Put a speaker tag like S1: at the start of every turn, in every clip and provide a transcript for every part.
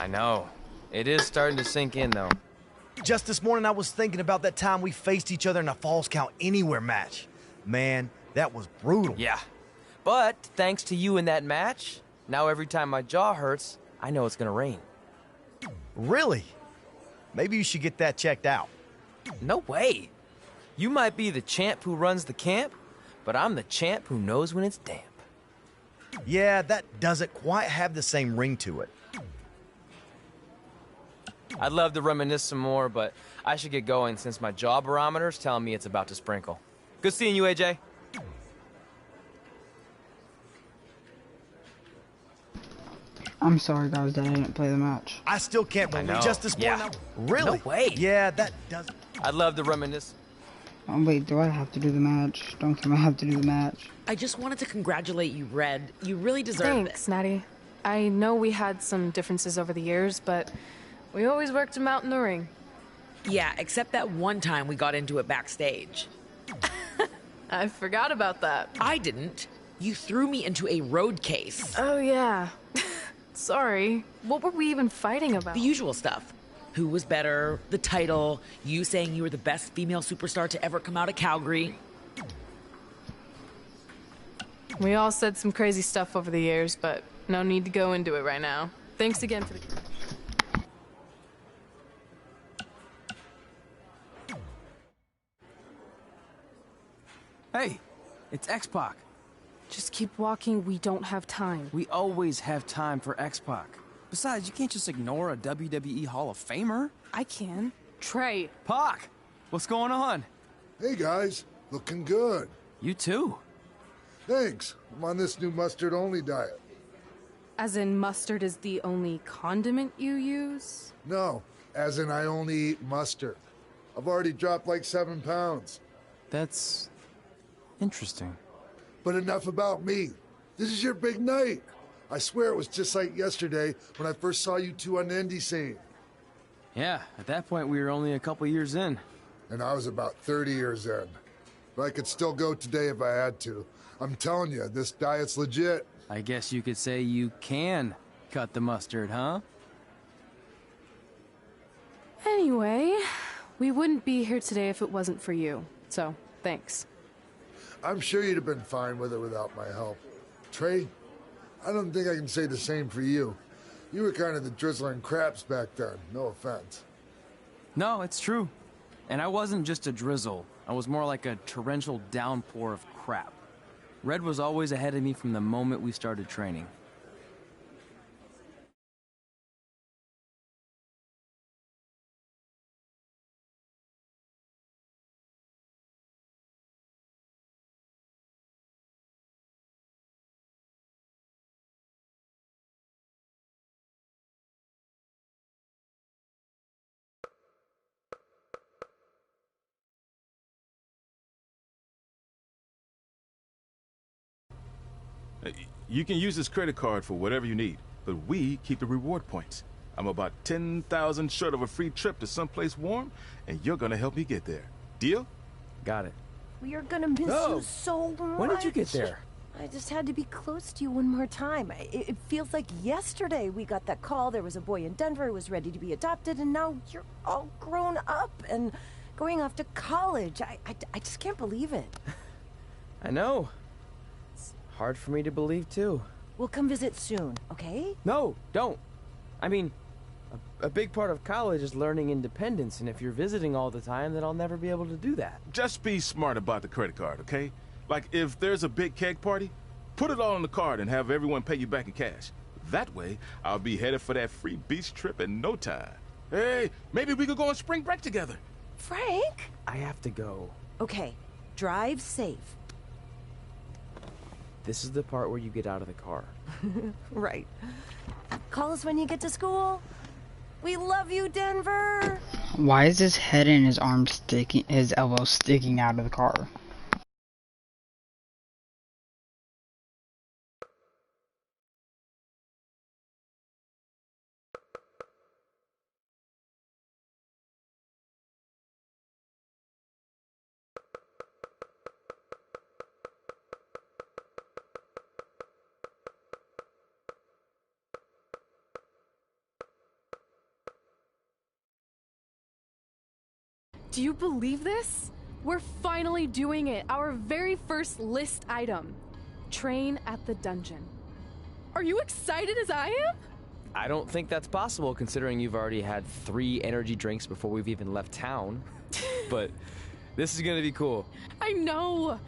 S1: I know. It is starting to sink in, though.
S2: Just this morning, I was thinking about that time we faced each other in a Falls Count Anywhere match. Man, that was brutal.
S1: Yeah. But thanks to you in that match, now every time my jaw hurts, I know it's gonna rain.
S2: Really? Maybe you should get that checked out.
S1: No way. You might be the champ who runs the camp, but I'm the champ who knows when it's damp.
S2: Yeah, that doesn't quite have the same ring to it.
S1: I'd love to reminisce some more, but I should get going since my jaw barometer's telling me it's about to sprinkle. Good seeing you, AJ.
S3: I'm sorry, guys, that I didn't play the match.
S2: I still can't believe just this morning.
S1: Yeah.
S2: Really?
S1: No way.
S2: Yeah, that doesn't.
S1: I'd love to reminisce.
S3: Oh, wait, do I have to do the match? Don't tell me I have to do the match.
S4: I just wanted to congratulate you, Red. You really deserve it.
S5: Thanks, Natty. I know we had some differences over the years, but we always worked them out in the ring.
S4: Yeah, except that one time we got into it backstage.
S5: I forgot about that.
S4: I didn't. You threw me into a road case.
S5: Oh, yeah. Sorry. What were we even fighting about?
S4: The usual stuff. Who was better, the title, you saying you were the best female superstar to ever come out of Calgary.
S5: We all said some crazy stuff over the years, but no need to go into it right now. Thanks again for the...
S6: Hey, it's X-Pac.
S5: Just keep walking, we don't have time.
S6: We always have time for X-Pac. Besides, you can't just ignore a WWE Hall of Famer.
S5: I can. Trey.
S6: Pac, what's going on?
S7: Hey guys, looking good.
S6: You too.
S7: Thanks. I'm on this new mustard-only diet.
S5: As in mustard is the only condiment you use?
S7: No, as in I only eat mustard. I've already dropped like 7 pounds.
S6: That's interesting.
S7: But enough about me. This is your big night. I swear it was just like yesterday when I first saw you two on the indie scene.
S6: Yeah, at that point we were only a couple years in.
S7: And I was about 30 years in. But I could still go today if I had to. I'm telling you, this diet's legit.
S6: I guess you could say you can cut the mustard, huh?
S5: Anyway, we wouldn't be here today if it wasn't for you. So, thanks.
S7: I'm sure you'd have been fine with it without my help. Trey, I don't think I can say the same for you. You were kind of the drizzling craps back then, no offense.
S6: No, it's true. And I wasn't just a drizzle. I was more like a torrential downpour of crap. Red was always ahead of me from the moment we started training.
S8: You can use this credit card for whatever you need, but we keep the reward points. I'm about 10,000 short of a free trip to someplace warm, and you're gonna help me get there. Deal?
S1: Got it.
S9: We are gonna miss you so much.
S1: When did you get there?
S9: I just had to be close to you one more time. It feels like yesterday we got that call. There was a boy in Denver who was ready to be adopted, and now you're all grown up and going off to college. I just can't believe it.
S1: I know. It's hard for me to believe, too.
S9: We'll come visit soon, okay?
S1: No, don't. I mean, a big part of college is learning independence, and if you're visiting all the time, then I'll never be able to do that.
S8: Just be smart about the credit card, okay? Like, if there's a big keg party, put it all on the card and have everyone pay you back in cash. That way, I'll be headed for that free beach trip in no time. Hey, maybe we could go on spring break together.
S9: Frank?
S1: I have to go.
S9: Okay, drive safe.
S1: This is the part where you get out of the car.
S9: Right. Call us when you get to school. We love you, Denver.
S3: Why is his head and his arm sticking, his elbow sticking out of the car?
S5: Do you believe this? We're finally doing it. Our very first list item. Train at the dungeon. Are you excited as I am?
S1: I don't think that's possible considering you've already had 3 energy drinks before we've even left town. But this is gonna be cool.
S5: I know.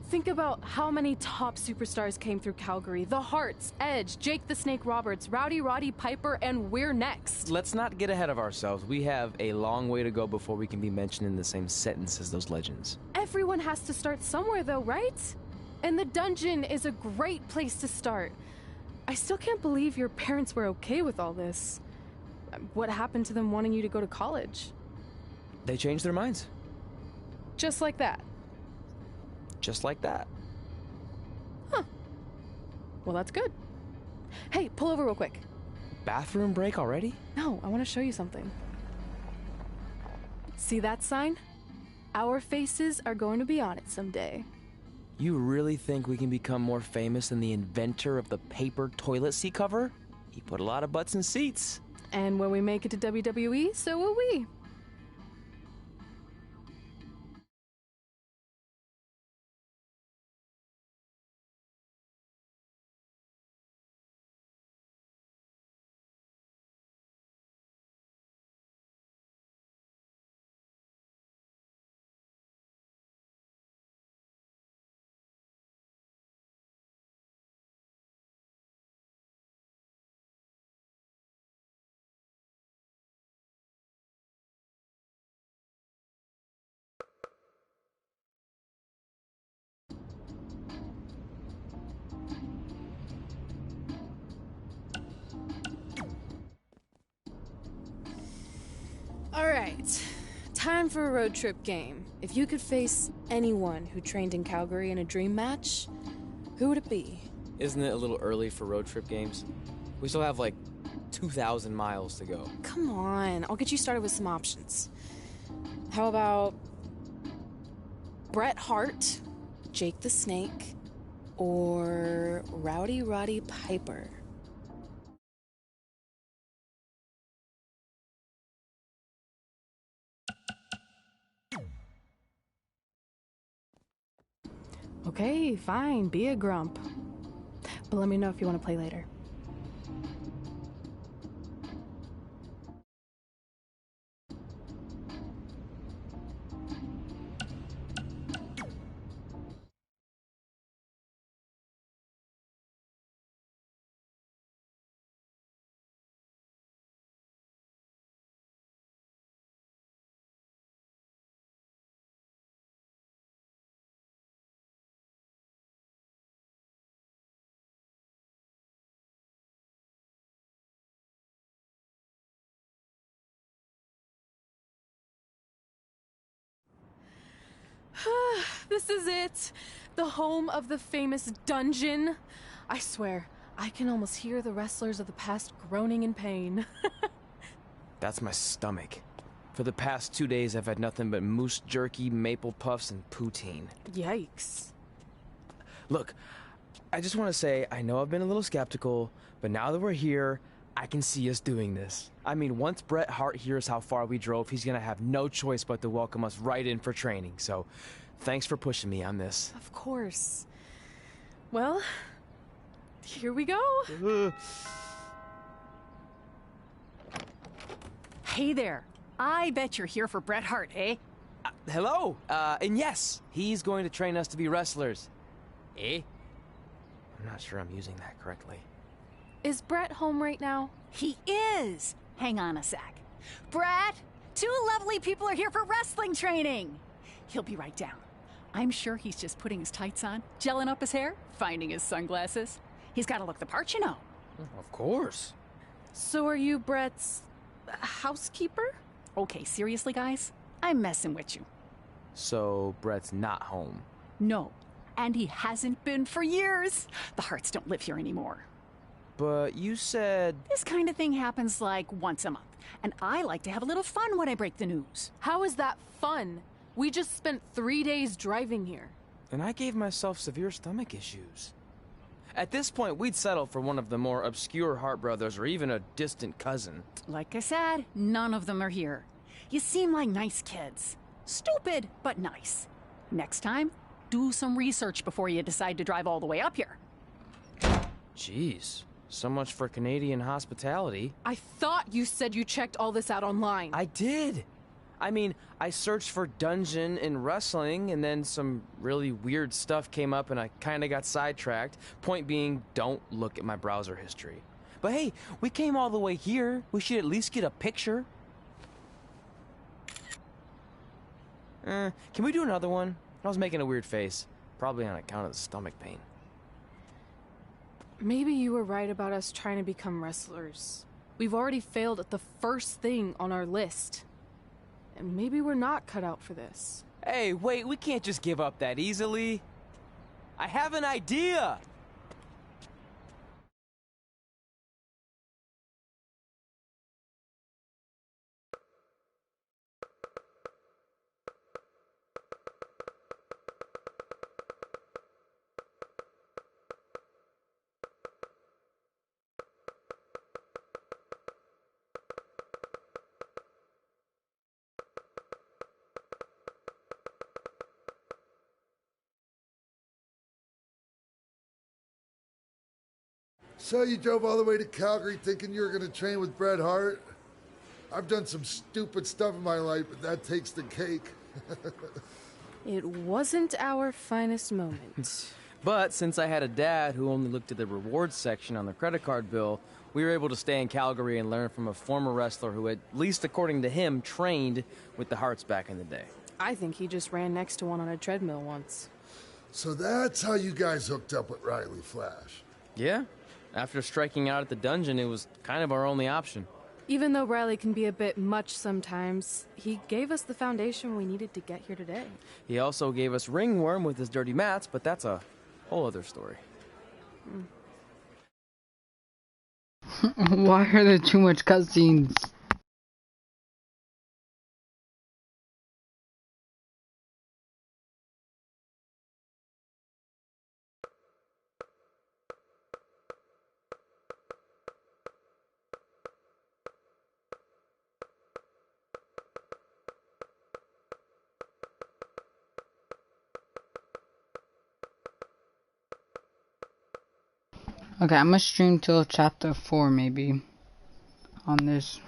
S5: Think about how many top superstars came through Calgary. The Hearts, Edge, Jake the Snake Roberts, Rowdy Roddy Piper, and we're next.
S1: Let's not get ahead of ourselves. We have a long way to go before we can be mentioned in the same sentence as those legends.
S5: Everyone has to start somewhere though, right? And the dungeon is a great place to start. I still can't believe your parents were okay with all this. What happened to them wanting you to go to college?
S1: They changed their minds.
S5: Just like that.
S1: Just like that.
S5: Huh. Well, that's good. Hey, pull over real quick.
S1: Bathroom break already?
S5: No, I want to show you something. See that sign? Our faces are going to be on it someday.
S1: You really think we can become more famous than the inventor of the paper toilet seat cover? He put a lot of butts in seats.
S5: And when we make it to WWE, so will we. Alright, time for a road trip game. If you could face anyone who trained in Calgary in a dream match, who would it be?
S1: Isn't it a little early for road trip games? We still have like 2,000 miles to go.
S5: Come on, I'll get you started with some options. How about Bret Hart, Jake the Snake, or Rowdy Roddy Piper? Okay, fine, be a grump. But let me know if you want to play later. This is it. The home of the famous dungeon. I swear, I can almost hear the wrestlers of the past groaning in pain.
S1: That's my stomach. For the past 2 days, I've had nothing but moose jerky, maple puffs, and poutine.
S5: Yikes.
S1: Look, I just want to say, I know I've been a little skeptical, but now that we're here, I can see us doing this. I mean, once Bret Hart hears how far we drove, he's gonna have no choice but to welcome us right in for training. So, thanks for pushing me on this.
S5: Of course. Well, here we go.
S10: Hey there. I bet you're here for Bret Hart, eh?
S1: Hello, and yes, he's going to train us to be wrestlers. Eh? I'm not sure I'm using that correctly.
S5: Is Bret home right now?
S10: He is. Hang on a sec. Bret, 2 lovely people are here for wrestling training. He'll be right down. I'm sure he's just putting his tights on, gelling up his hair, finding his sunglasses. He's got to look the part, you know.
S1: Of course.
S5: So are you Bret's housekeeper?
S10: Okay, seriously, guys? I'm messing with you.
S1: So, Bret's not home.
S10: No, and he hasn't been for years. The Harts don't live here anymore.
S1: But you said...
S10: This kind of thing happens like once a month, and I like to have a little fun when I break the news.
S5: How is that fun? We just spent 3 days driving here.
S1: And I gave myself severe stomach issues. At this point, we'd settle for one of the more obscure Hart brothers or even a distant cousin.
S10: Like I said, none of them are here. You seem like nice kids. Stupid, but nice. Next time, do some research before you decide to drive all the way up here.
S1: Jeez, so much for Canadian hospitality.
S5: I thought you said you checked all this out online.
S1: I did. I mean, I searched for dungeon in wrestling, and then some really weird stuff came up, and I kind of got sidetracked. Point being, don't look at my browser history. But hey, we came all the way here. We should at least get a picture. Can we do another one? I was making a weird face. Probably on account of the stomach pain.
S5: Maybe you were right about us trying to become wrestlers. We've already failed at the first thing on our list. And maybe we're not cut out for this.
S1: Hey, wait, we can't just give up that easily. I have an idea!
S7: So you drove all the way to Calgary thinking you were going to train with Bret Hart? I've done some stupid stuff in my life, but that takes the cake.
S5: It wasn't our finest moment.
S1: But since I had a dad who only looked at the rewards section on the credit card bill, we were able to stay in Calgary and learn from a former wrestler who, at least according to him, trained with the Harts back in the day.
S5: I think he just ran next to one on a treadmill once.
S7: So that's how you guys hooked up with Riley Flash.
S1: Yeah. After striking out at the dungeon, it was kind of our only option.
S5: Even though Riley can be a bit much sometimes, he gave us the foundation we needed to get here today.
S1: He also gave us ringworm with his dirty mats, but that's a whole other story.
S3: Why are there too much cutscenes? Okay, I'm gonna stream till chapter 4 maybe on this.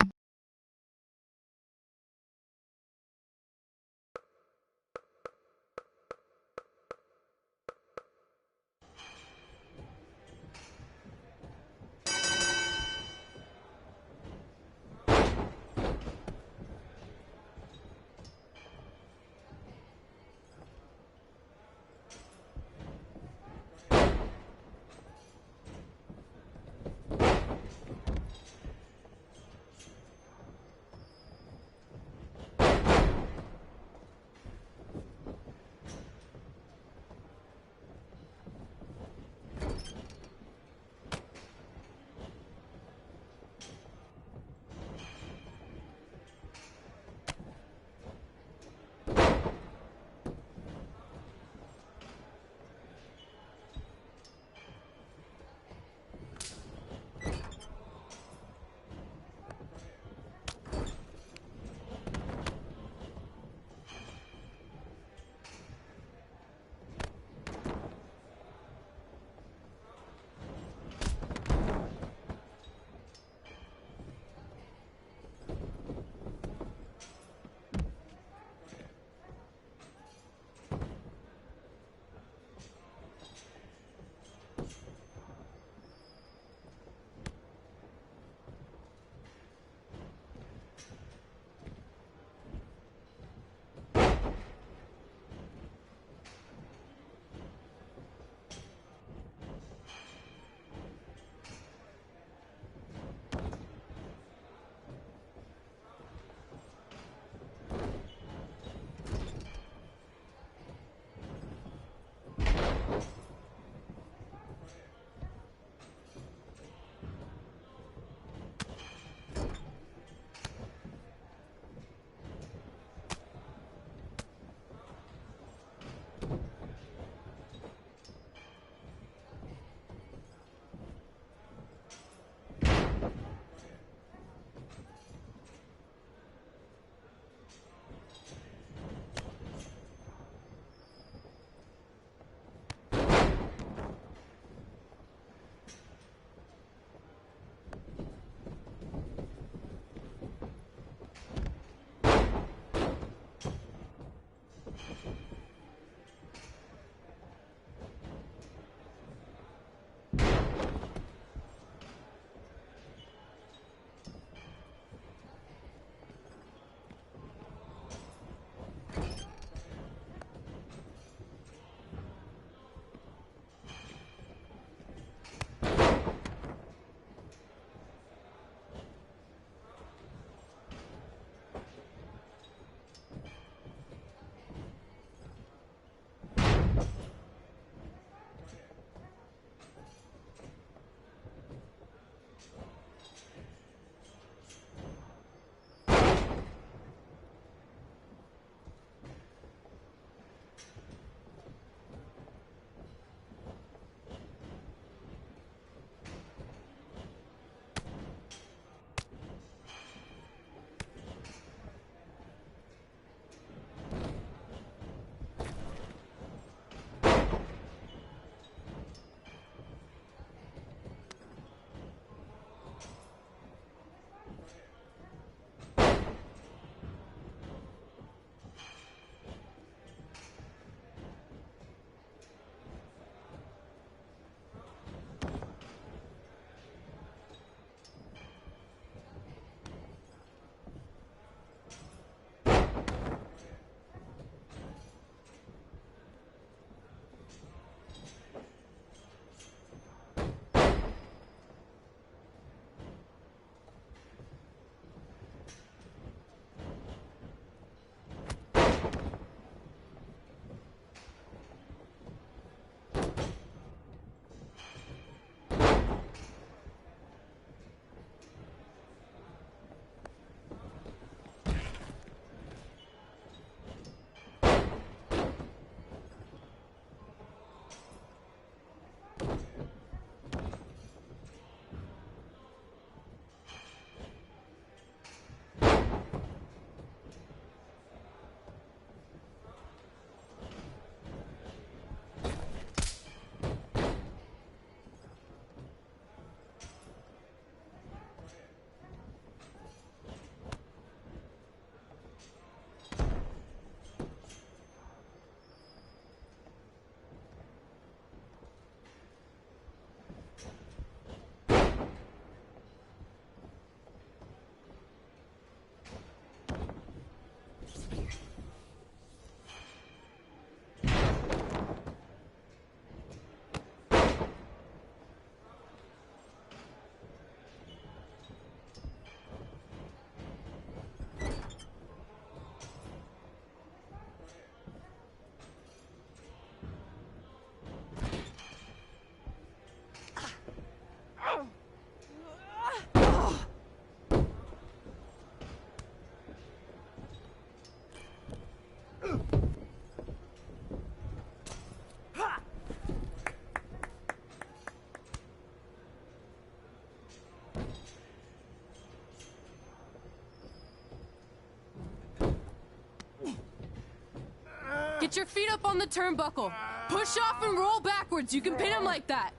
S5: Get your feet up on the turnbuckle. Push off and roll backwards. You can pin him like that.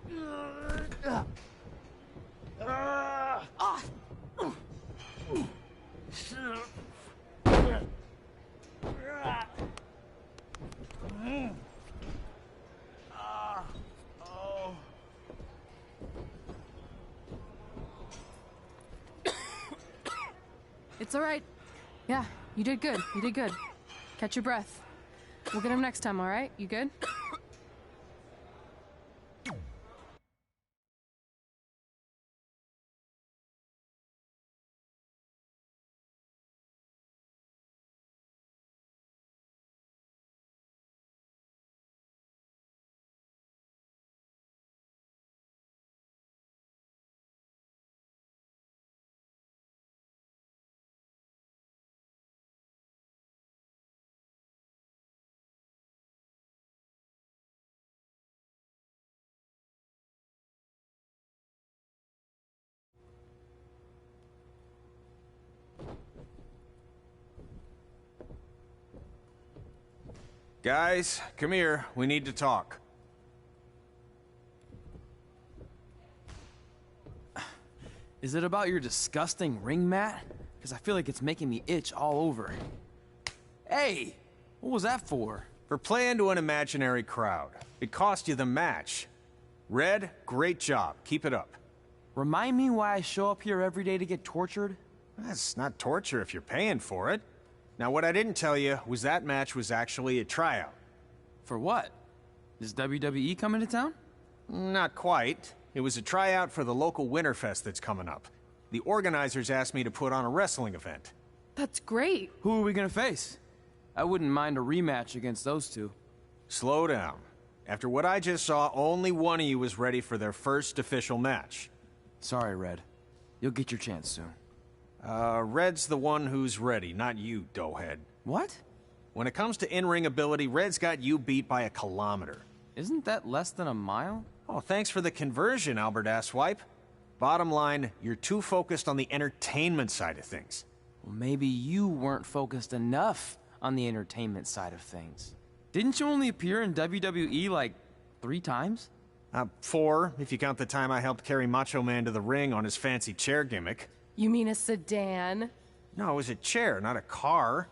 S5: It's all right. Yeah, you did good. You did good. Catch your breath. We'll get him next time, all right? You good?
S11: Guys, come here. We need to talk.
S6: Is it about your disgusting ring mat? Because I feel like it's making me itch all over. Hey! What was that for?
S11: For playing to an imaginary crowd. It cost you the match. Red, great job. Keep it up.
S6: Remind me why I show up here every day to get tortured?
S11: That's not torture if you're paying for it. Now, what I didn't tell you was that match was actually a tryout.
S6: For what? Is WWE coming to town?
S11: Not quite. It was a tryout for the local Winterfest that's coming up. The organizers asked me to put on a wrestling event.
S5: That's great.
S6: Who are we gonna face? I wouldn't mind a rematch against those two.
S11: Slow down. After what I just saw, only one of you was ready for their first official match.
S6: Sorry, Red. You'll get your chance soon.
S11: Red's the one who's ready, not you, doughhead.
S6: What?
S11: When it comes to in-ring ability, Red's got you beat by a kilometer.
S6: Isn't that less than a mile?
S11: Oh, thanks for the conversion, Albert Asswipe. Bottom line, you're too focused on the entertainment side of things.
S6: Well, maybe you weren't focused enough on the entertainment side of things. Didn't you only appear in WWE like 3 times?
S11: 4, if you count the time I helped carry Macho Man to the ring on his fancy chair gimmick.
S5: You mean a sedan?
S11: No, it was a chair, not a car.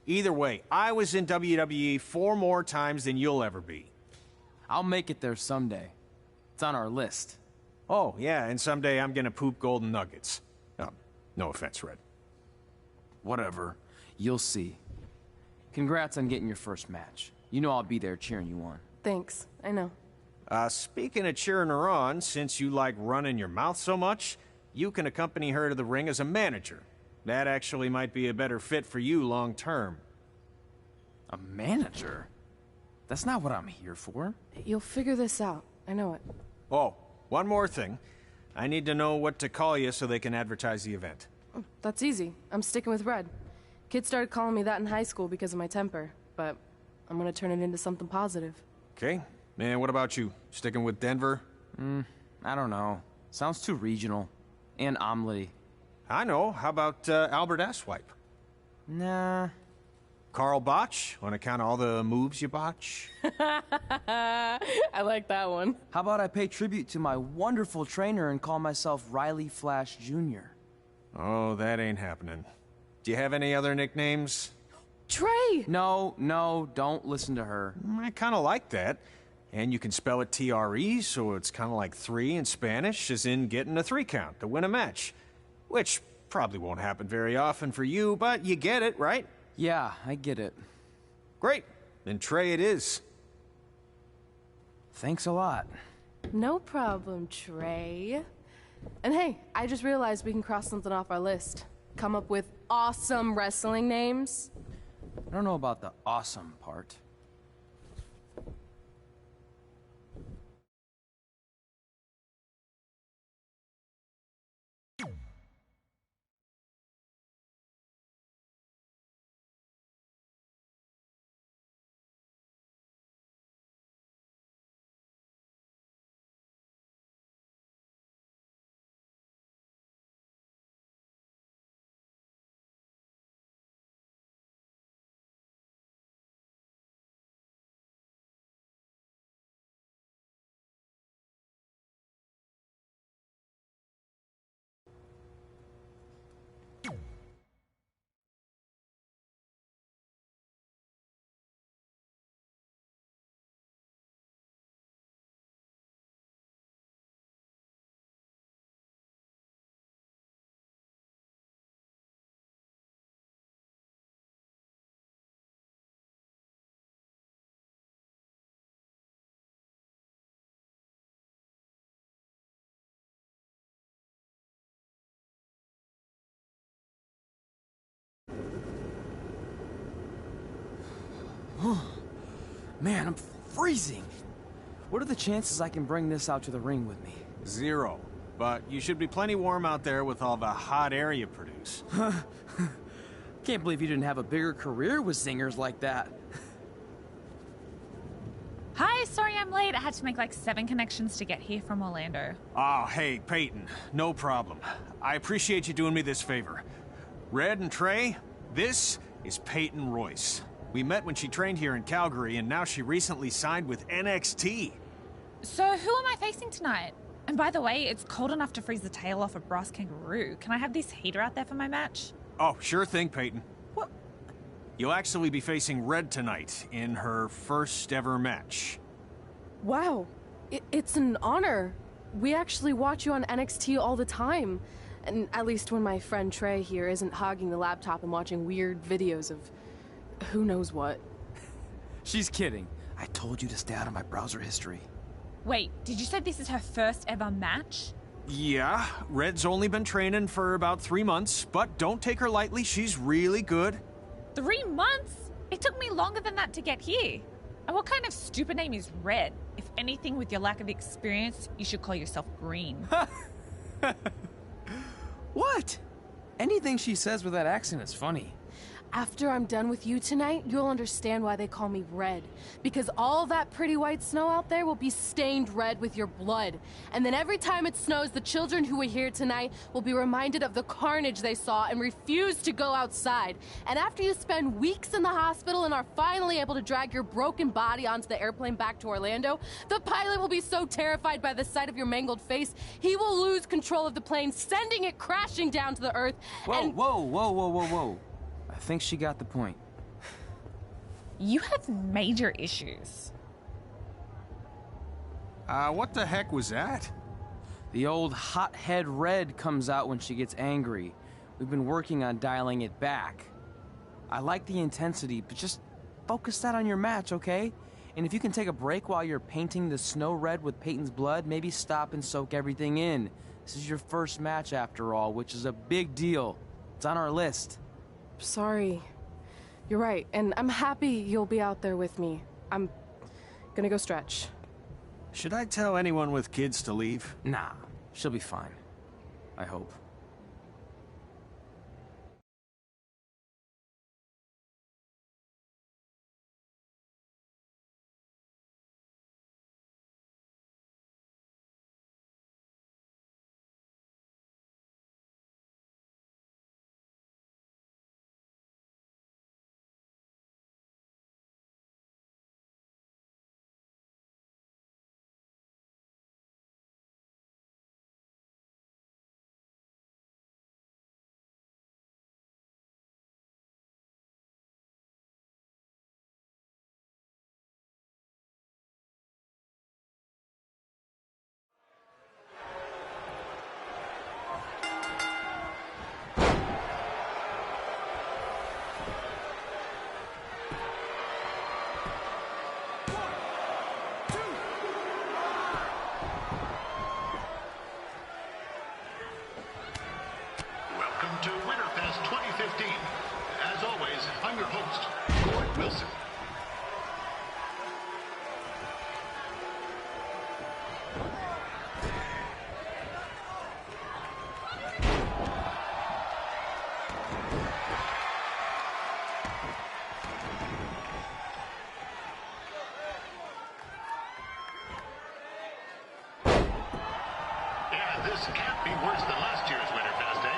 S11: Either way, I was in WWE 4 more times than you'll ever be.
S6: I'll make it there someday. It's on our list.
S11: Oh, yeah, and someday I'm gonna poop golden nuggets. No offense, Red.
S6: Whatever. You'll see. Congrats on getting your first match. You know I'll be there cheering you on.
S5: Thanks. I know.
S11: Speaking of cheering her on, since you like running your mouth so much, you can accompany her to the ring as a manager. That actually might be a better fit for you long term.
S6: A manager? That's not what I'm here for.
S5: You'll figure this out. I know it.
S11: Oh, one more thing. I need to know what to call you so they can advertise the event.
S5: Oh, that's easy. I'm sticking with Red. Kids started calling me that in high school because of my temper, but I'm gonna turn it into something positive.
S11: Okay. And what about you? Sticking with Denver?
S6: I don't know. Sounds too regional. And omelette-y.
S11: I know. How about Albert Asswipe?
S6: Nah.
S11: Carl Botch, on account of all the moves you botch?
S5: I like that one.
S6: How about I pay tribute to my wonderful trainer and call myself Riley Flash Jr.?
S11: Oh, that ain't happening. Do you have any other nicknames?
S5: Trey!
S6: No, don't listen to her.
S11: I kind of like that. And you can spell it T-R-E, so it's kind of like 3 in Spanish, as in getting a 3 count to win a match. Which probably won't happen very often for you, but you get it, right?
S6: Yeah, I get it.
S11: Great. Then Trey it is.
S6: Thanks a lot.
S5: No problem, Trey. And hey, I just realized we can cross something off our list. Come up with awesome wrestling names.
S6: I don't know about the awesome part.
S1: Man, I'm freezing. What are the chances I can bring this out to the ring with me?
S11: 0. But you should be plenty warm out there with all the hot air you produce.
S1: Can't believe you didn't have a bigger career with singers like that.
S12: Hi, sorry I'm late. I had to make like 7 connections to get here from Orlando.
S11: Oh, hey, Peyton. No problem. I appreciate you doing me this favor. Red and Trey, this is Peyton Royce. We met when she trained here in Calgary, and now she recently signed with NXT.
S12: So who am I facing tonight? And by the way, it's cold enough to freeze the tail off a brass kangaroo. Can I have this heater out there for my match?
S11: Oh, sure thing, Peyton.
S12: What?
S11: You'll actually be facing Red tonight in her first ever match.
S5: Wow, it's an honor. We actually watch you on NXT all the time. And at least when my friend Trey here isn't hogging the laptop and watching weird videos of who knows what.
S1: She's kidding. I told you to stay out of my browser history.
S12: Wait, did you say this is her first ever match?
S11: Yeah, Red's only been training for about 3 months, but don't take her lightly, she's really good.
S12: 3 months? It took me longer than that to get here. And what kind of stupid name is Red? If anything, with your lack of experience, you should call yourself Green.
S1: What? Anything she says with that accent is funny.
S5: After I'm done with you tonight, you'll understand why they call me Red. Because all that pretty white snow out there will be stained red with your blood. And then every time it snows, the children who were here tonight will be reminded of the carnage they saw and refuse to go outside. And after you spend weeks in the hospital and are finally able to drag your broken body onto the airplane back to Orlando, the pilot will be so terrified by the sight of your mangled face, he will lose control of the plane, sending it crashing down to the earth.
S1: Whoa. I think she got the point.
S12: You have major issues.
S11: What the heck was that?
S1: The old hothead Red comes out when she gets angry. We've been working on dialing it back. I like the intensity, but just focus that on your match, okay? And if you can take a break while you're painting the snow red with Peyton's blood, maybe stop and soak everything in. This is your first match after all, which is a big deal. It's on our list.
S5: Sorry. You're right, and I'm happy you'll be out there with me. I'm gonna go stretch.
S11: Should I tell anyone with kids to leave?
S1: Nah, she'll be fine. I hope.
S13: Welcome to Winterfest 2015. As always, I'm your host, Gord Wilson. Yeah, this can't be worse than last year's Winterfest, eh?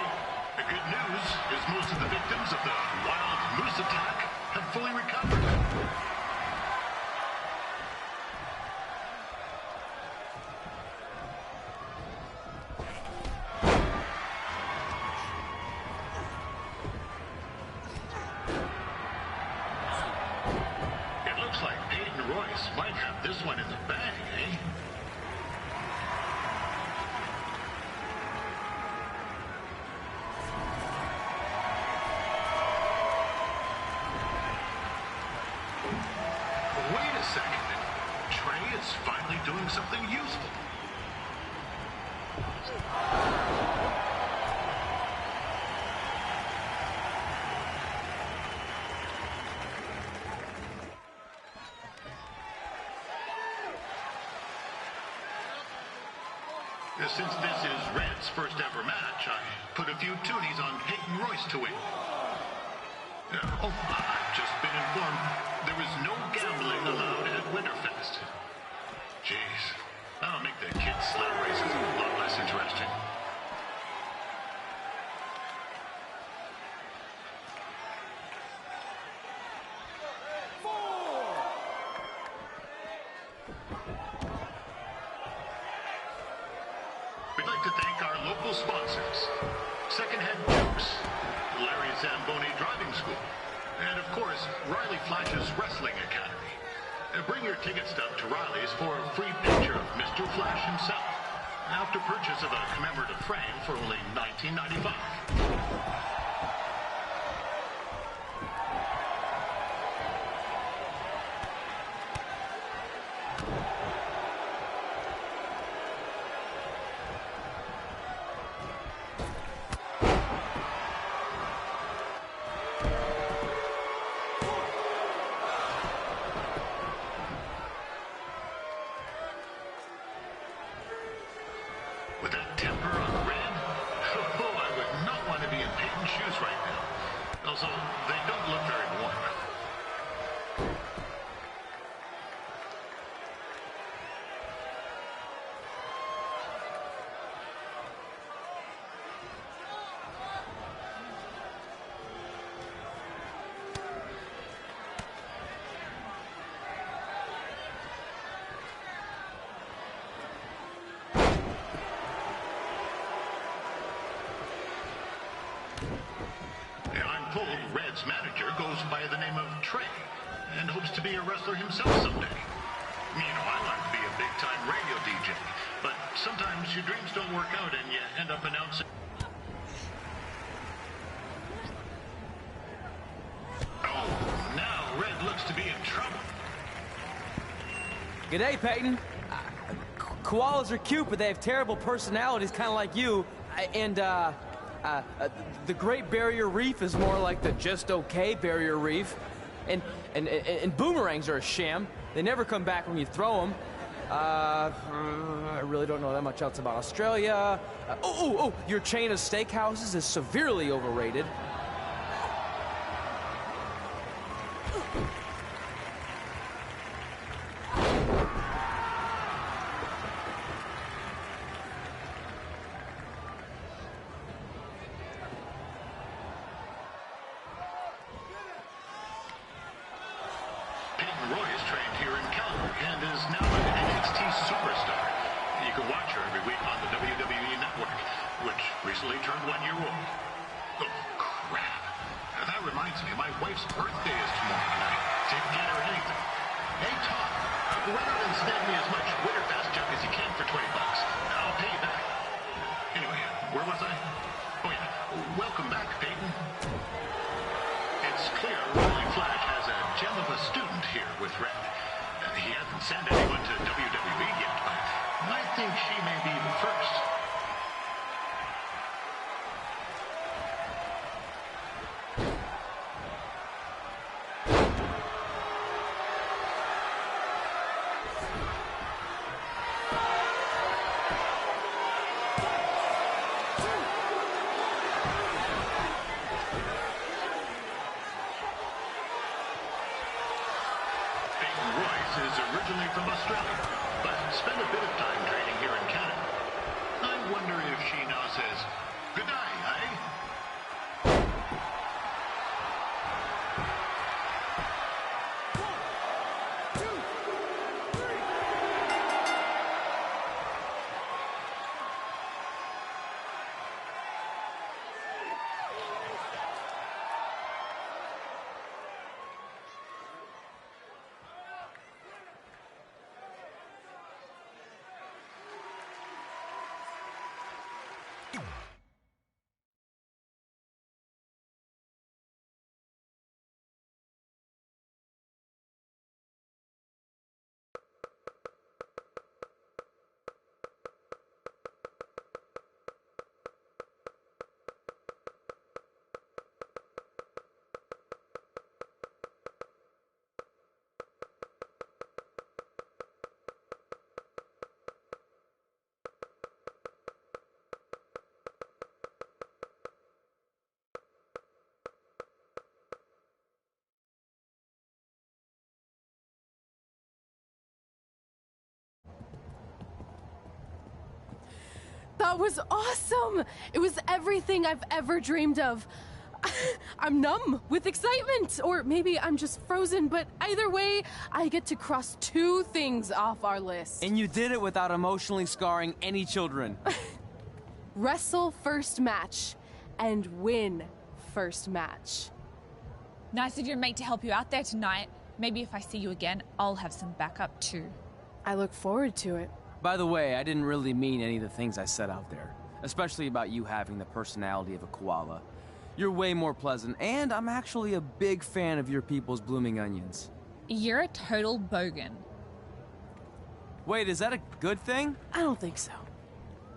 S13: The good news is most of the victims of the wild moose attack have fully recovered. It looks like Peyton Royce might have this one in the bag, eh? Wait a second. Trey is finally doing something useful. Since this is Red's first ever match, I put a few toonies on Peyton Royce to win. I've just been informed there is no gambling allowed at Winterfest. Jeez, that'll make the kids' sled races a lot less interesting. We'd like to thank our local sponsors, Secondhand Jokes, Larry Zamboni Driving School, and of course, Riley Flash's Wrestling Academy. Bring your ticket stub to Riley's for a free picture of Mr. Flash himself, after purchase of a commemorative frame for only $19.95. With that temper on Red, I would not want to be in Peyton's shoes right now. Also, they don't look very warm. I'm told Red's manager goes by the name of Trey and hopes to be a wrestler himself someday. You know, I like to be a big-time radio DJ, but sometimes your dreams don't work out and you end up announcing... Oh, now Red looks to be in trouble.
S1: G'day, Peyton. Koalas are cute, but they have terrible personalities, kind of like you. The Great Barrier Reef is more like the just okay Barrier Reef. And boomerangs are a sham. They never come back when you throw them. I really don't know that much else about Australia. Your chain of steakhouses is severely overrated.
S13: Peyton Royce trained here in Calgary and is now an NXT superstar. You can watch her every week on the WWE Network, which recently turned 1 year old. Oh, crap. That reminds me, my wife's birthday is tomorrow and I didn't get her anything. Hey, Tom, run out and snag me as much Winterfest junk as you can for $20. I'll pay you back. Anyway, where was I? Oh, yeah. Welcome back, Peyton. It's clear Riley Flash has a gem of a student here with Red. He hasn't sent anyone to WWE yet, but I think she may be the first. Is originally from Australia, but spent a bit of time training here in Canada. I wonder if she now says, good day, eh?
S5: That was awesome! It was everything I've ever dreamed of. I'm numb with excitement, or maybe I'm just frozen, but either way, I get to cross 2 things off our list.
S6: And you did it without emotionally scarring any children.
S5: Wrestle first match and win first match.
S12: Nice of your mate to help you out there tonight. Maybe if I see you again, I'll have some backup too.
S5: I look forward to it.
S6: By the way, I didn't really mean any of the things I said out there, especially about you having the personality of a koala. You're way more pleasant, and I'm actually a big fan of your people's blooming onions.
S12: You're a total bogan.
S6: Wait, is that a good thing?
S5: I don't think so.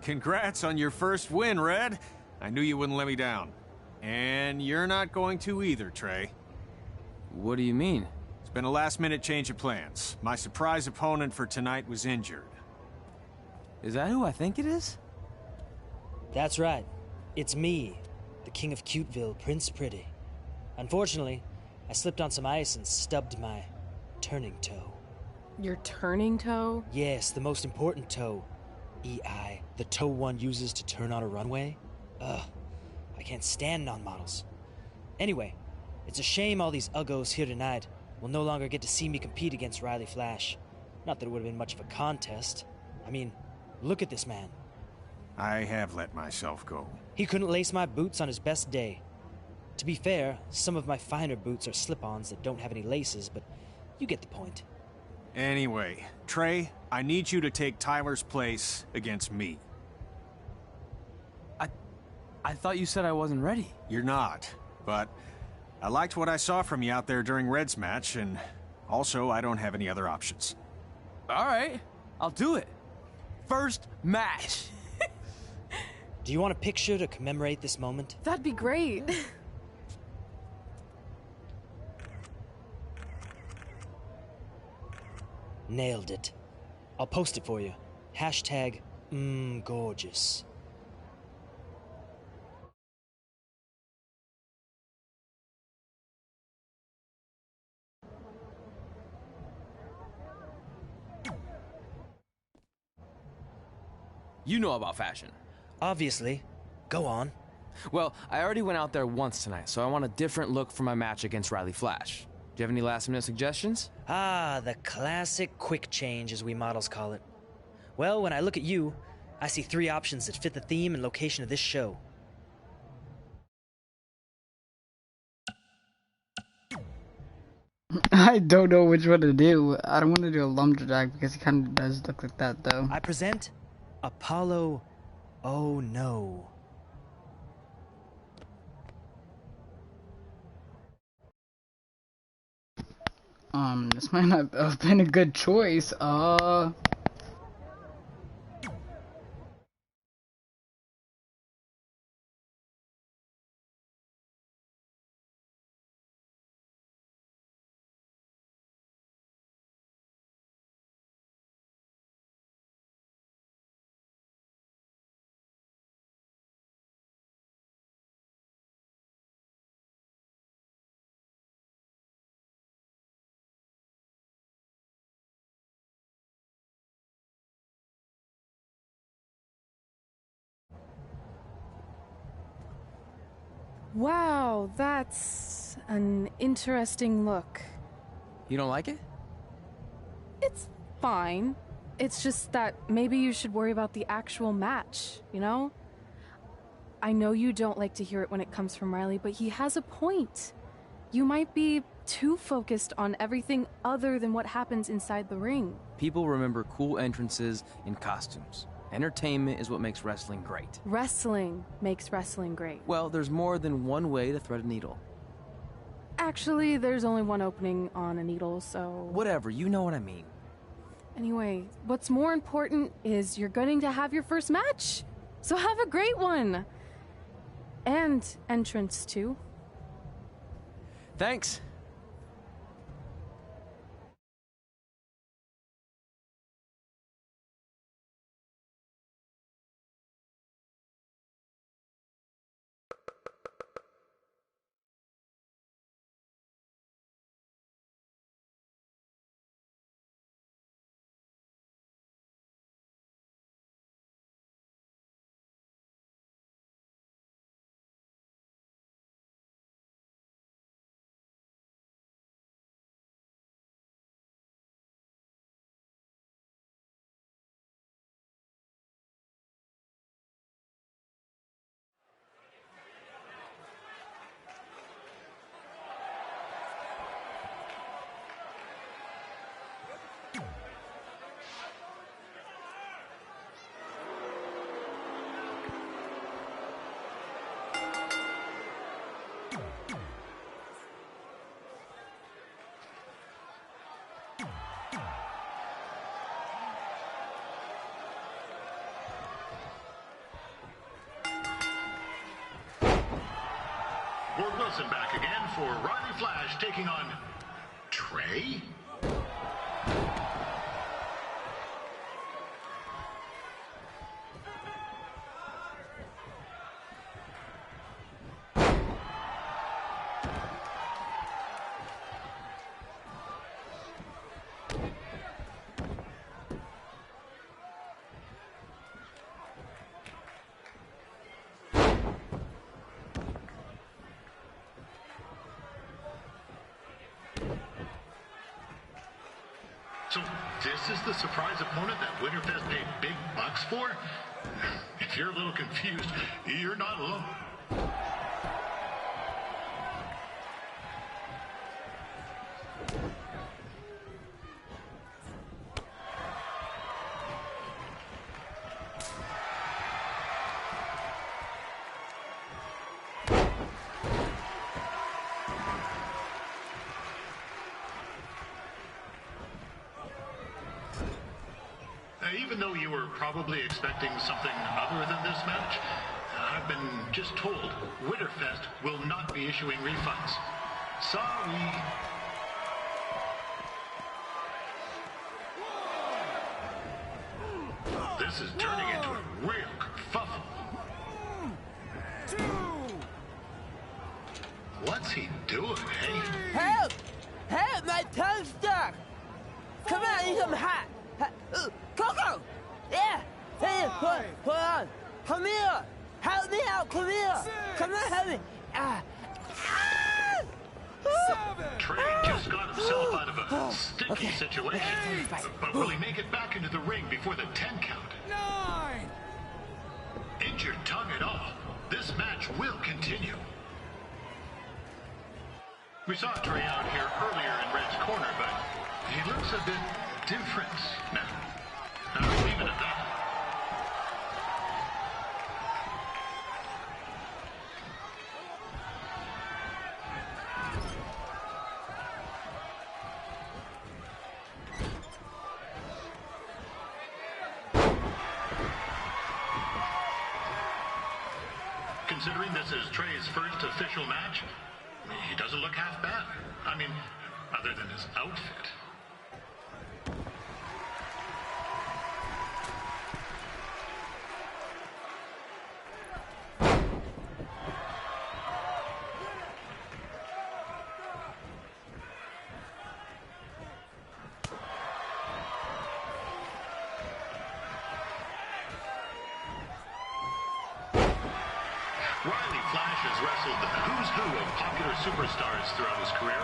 S11: Congrats on your first win, Red. I knew you wouldn't let me down. And you're not going to either, Trey.
S6: What do you mean?
S11: It's been a last-minute change of plans. My surprise opponent for tonight was injured.
S6: Is that who I think it is?
S14: That's right. It's me, the King of Cuteville, Prince Pretty. Unfortunately, I slipped on some ice and stubbed my turning toe.
S5: Your turning toe?
S14: Yes, the most important toe. EI, the toe one uses to turn on a runway. Ugh, I can't stand non-models. Anyway, it's a shame all these uggos here tonight will no longer get to see me compete against Riley Flash. Not that it would have been much of a contest. I mean, look at this man.
S11: I have let myself go.
S14: He couldn't lace my boots on his best day. To be fair, some of my finer boots are slip-ons that don't have any laces, but you get the point.
S11: Anyway, Trey, I need you to take Tyler's place against me.
S6: I thought you said I wasn't ready.
S11: You're not, but I liked what I saw from you out there during Red's match, and also I don't have any other options.
S6: All right, I'll do it. First match.
S14: Do you want a picture to commemorate this moment?
S5: That'd be great.
S14: Nailed it. I'll post it for you. Hashtag gorgeous.
S6: You know about fashion.
S14: Obviously. Go on.
S6: Well, I already went out there once tonight, so I want a different look for my match against Riley Flash. Do you have any last-minute suggestions?
S14: Ah, the classic quick change, as we models call it. Well, when I look at you, I see 3 options that fit the theme and location of this show.
S3: I don't know which one to do. I don't want to do a lumberjack because he kind of does look like that, though.
S14: I present Apollo. Oh no.
S3: This might not have been a good choice.
S5: Wow, that's an interesting look.
S6: You don't like it?
S5: It's fine. It's just that maybe you should worry about the actual match, you know? I know you don't like to hear it when it comes from Riley, but he has a point. You might be too focused on everything other than what happens inside the ring.
S6: People remember cool entrances and costumes. Entertainment is what makes wrestling great.
S5: Wrestling makes wrestling great.
S6: Well, there's more than one way to thread a needle.
S5: Actually, there's only one opening on a needle, so...
S6: Whatever, you know what I mean.
S5: Anyway, what's more important is you're going to have your first match. So have a great one. And entrance, too.
S6: Thanks.
S13: Wilson back again for Riley Flash taking on Trey. So this is the surprise opponent that Winterfest paid big bucks for? If you're a little confused, you're not alone. Even though you were probably expecting something other than this match, I've been just told Winterfest will not be issuing refunds. Sorry. This is turning into a real kerfuffle. What's he doing, eh?
S15: Help! Help! My tongue's stuck! Come on, I need some hot! Coco! Yeah! Hey, hold on! Come here! Help me out! Come here! Come on, help me!
S13: Trey just got himself out of a sticky situation. But will he make it back into the ring before the 10 count? 9! Injured tongue at all. This match will continue. We saw Trey out here earlier in Red's corner, but he looks a bit different now. I'll leave it at that. Considering this is Trey's first official match, he doesn't look half bad. I mean, other than his outfit. Riley Flash has wrestled the who's who of popular superstars throughout his career.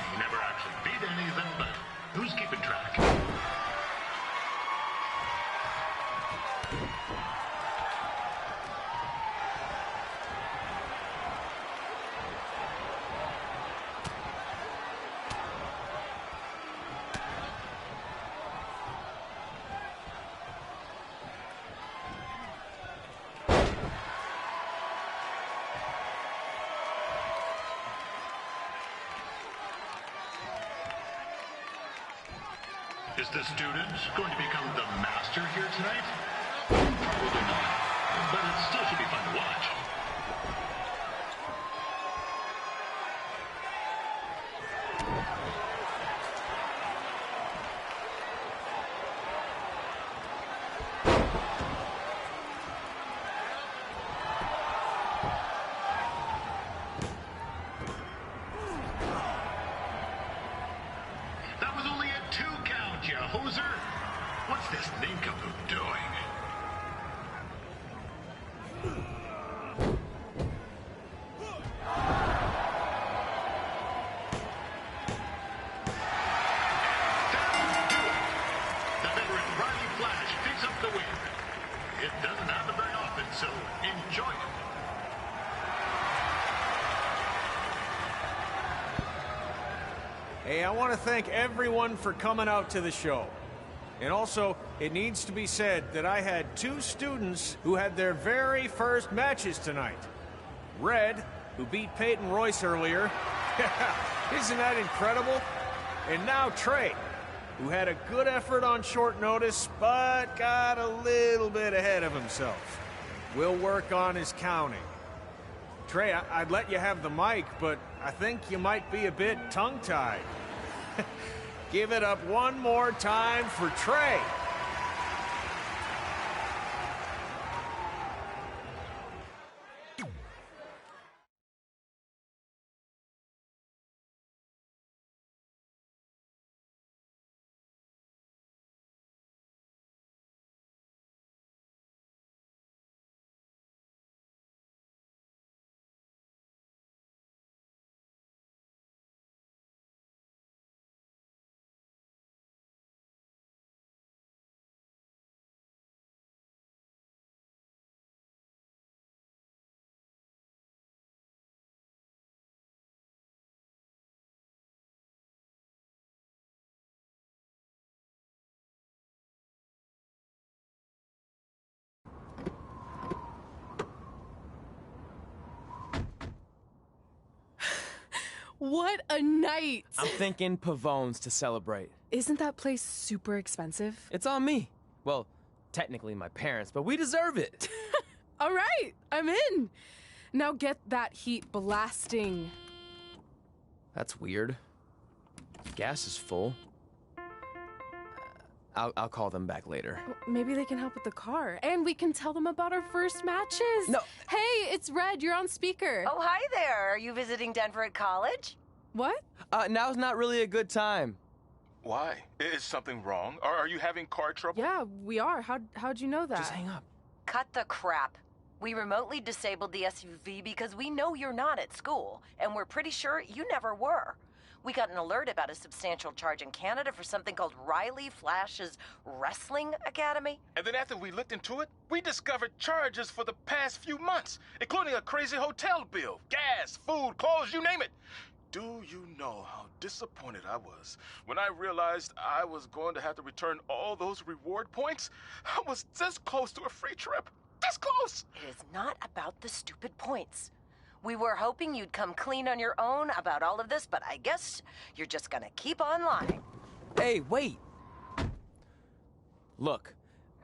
S13: He never actually beat any of them, but who's keeping track? Is the student going to become the master here tonight? Probably not, but it still should be fun to watch. That was only a 2 count, you hoser. What's this nincompoop doing? The veteran Riley Flash picks up the win. It doesn't happen very often, so enjoy it.
S11: Hey, I want to thank everyone for coming out to the show. And also, it needs to be said that I had 2 students who had their very first matches tonight. Red, who beat Peyton Royce earlier. Isn't that incredible? And now Trey, who had a good effort on short notice, but got a little bit ahead of himself. We'll work on his counting. Trey, I'd let you have the mic, but I think you might be a bit tongue-tied. Give it up one more time for Trey.
S5: What a night!
S1: I'm thinking Pavone's to celebrate.
S5: Isn't that place super expensive?
S1: It's on me. Well, technically my parents, but we deserve it.
S5: All right, I'm in. Now get that heat blasting.
S1: That's weird. Gas is full. I'll call them back later.
S5: Maybe they can help with the car. And we can tell them about our first matches.
S1: No.
S5: Hey, it's Red. You're on speaker.
S9: Oh, hi there. Are you visiting Denver at college?
S5: What?
S1: Now's not really a good time.
S8: Why? Is something wrong? Are you having car trouble?
S5: Yeah, we are. How'd you know that?
S1: Just hang up.
S9: Cut the crap. We remotely disabled the SUV because we know you're not at school, and we're pretty sure you never were. We got an alert about a substantial charge in Canada for something called Riley Flash's Wrestling Academy.
S8: And then after we looked into it, we discovered charges for the past few months, including a crazy hotel bill, gas, food, clothes, you name it. Do you know how disappointed I was when I realized I was going to have to return all those reward points? I was this close to a free trip. This close!
S9: It is not about the stupid points. We were hoping you'd come clean on your own about all of this, but I guess you're just gonna keep on lying.
S1: Hey, wait. Look,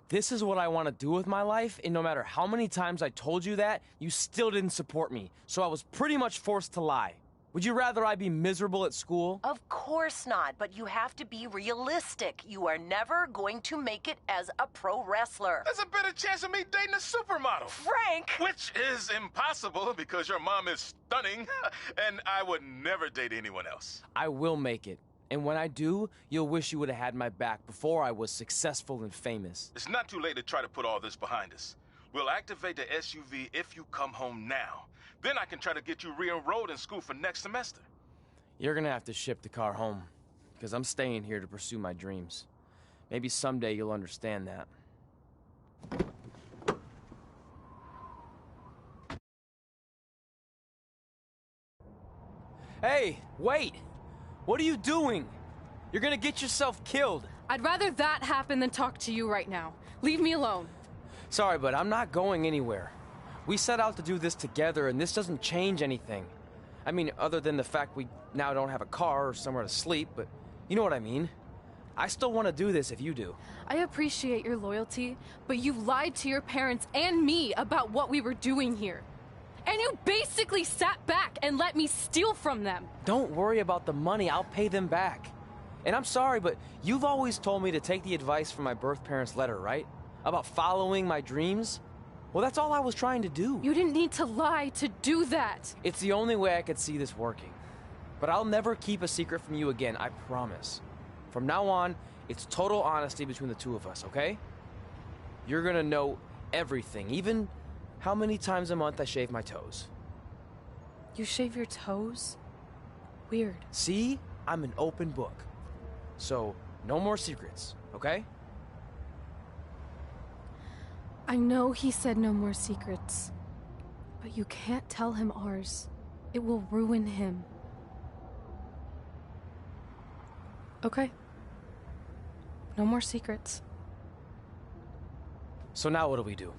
S1: this is what I want to do with my life, and no matter how many times I told you that, you still didn't support me, so I was pretty much forced to lie. Would you rather I be miserable at school?
S9: Of course not, but you have to be realistic. You are never going to make it as a pro wrestler.
S8: There's a better chance of me dating a supermodel.
S9: Frank!
S8: Which is impossible because your mom is stunning, and I would never date anyone else.
S1: I will make it. And when I do, you'll wish you would have had my back before I was successful and famous.
S8: It's not too late to try to put all this behind us. We'll activate the SUV if you come home now. Then I can try to get you re-enrolled in school for next semester.
S1: You're gonna have to ship the car home, because I'm staying here to pursue my dreams. Maybe someday you'll understand that. Hey, wait! What are you doing? You're gonna get yourself killed.
S5: I'd rather that happen than talk to you right now. Leave me alone.
S1: Sorry, but I'm not going anywhere. We set out to do this together, and this doesn't change anything. I mean, other than the fact we now don't have a car or somewhere to sleep, but you know what I mean. I still want to do this if you do.
S5: I appreciate your loyalty, but you lied to your parents and me about what we were doing here. And you basically sat back and let me steal from them.
S1: Don't worry about the money, I'll pay them back. And I'm sorry, but you've always told me to take the advice from my birth parents' letter, right? About following my dreams? Well, that's all I was trying to do.
S5: You didn't need to lie to do that.
S1: It's the only way I could see this working. But I'll never keep a secret from you again, I promise. From now on, it's total honesty between the two of us, okay? You're gonna know everything, even how many times a month I shave my toes.
S5: You shave your toes? Weird.
S1: See? I'm an open book. So, no more secrets, okay?
S5: I know he said no more secrets, but you can't tell him ours. It will ruin him. Okay. No more secrets.
S1: So now what do?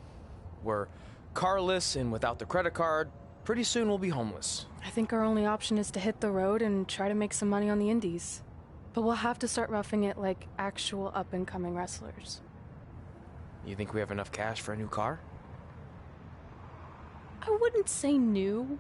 S1: We're carless and without the credit card. Pretty soon we'll be homeless.
S5: I think our only option is to hit the road and try to make some money on the indies. But we'll have to start roughing it like actual up-and-coming wrestlers.
S1: You think we have enough cash for a new car?
S5: I wouldn't say new.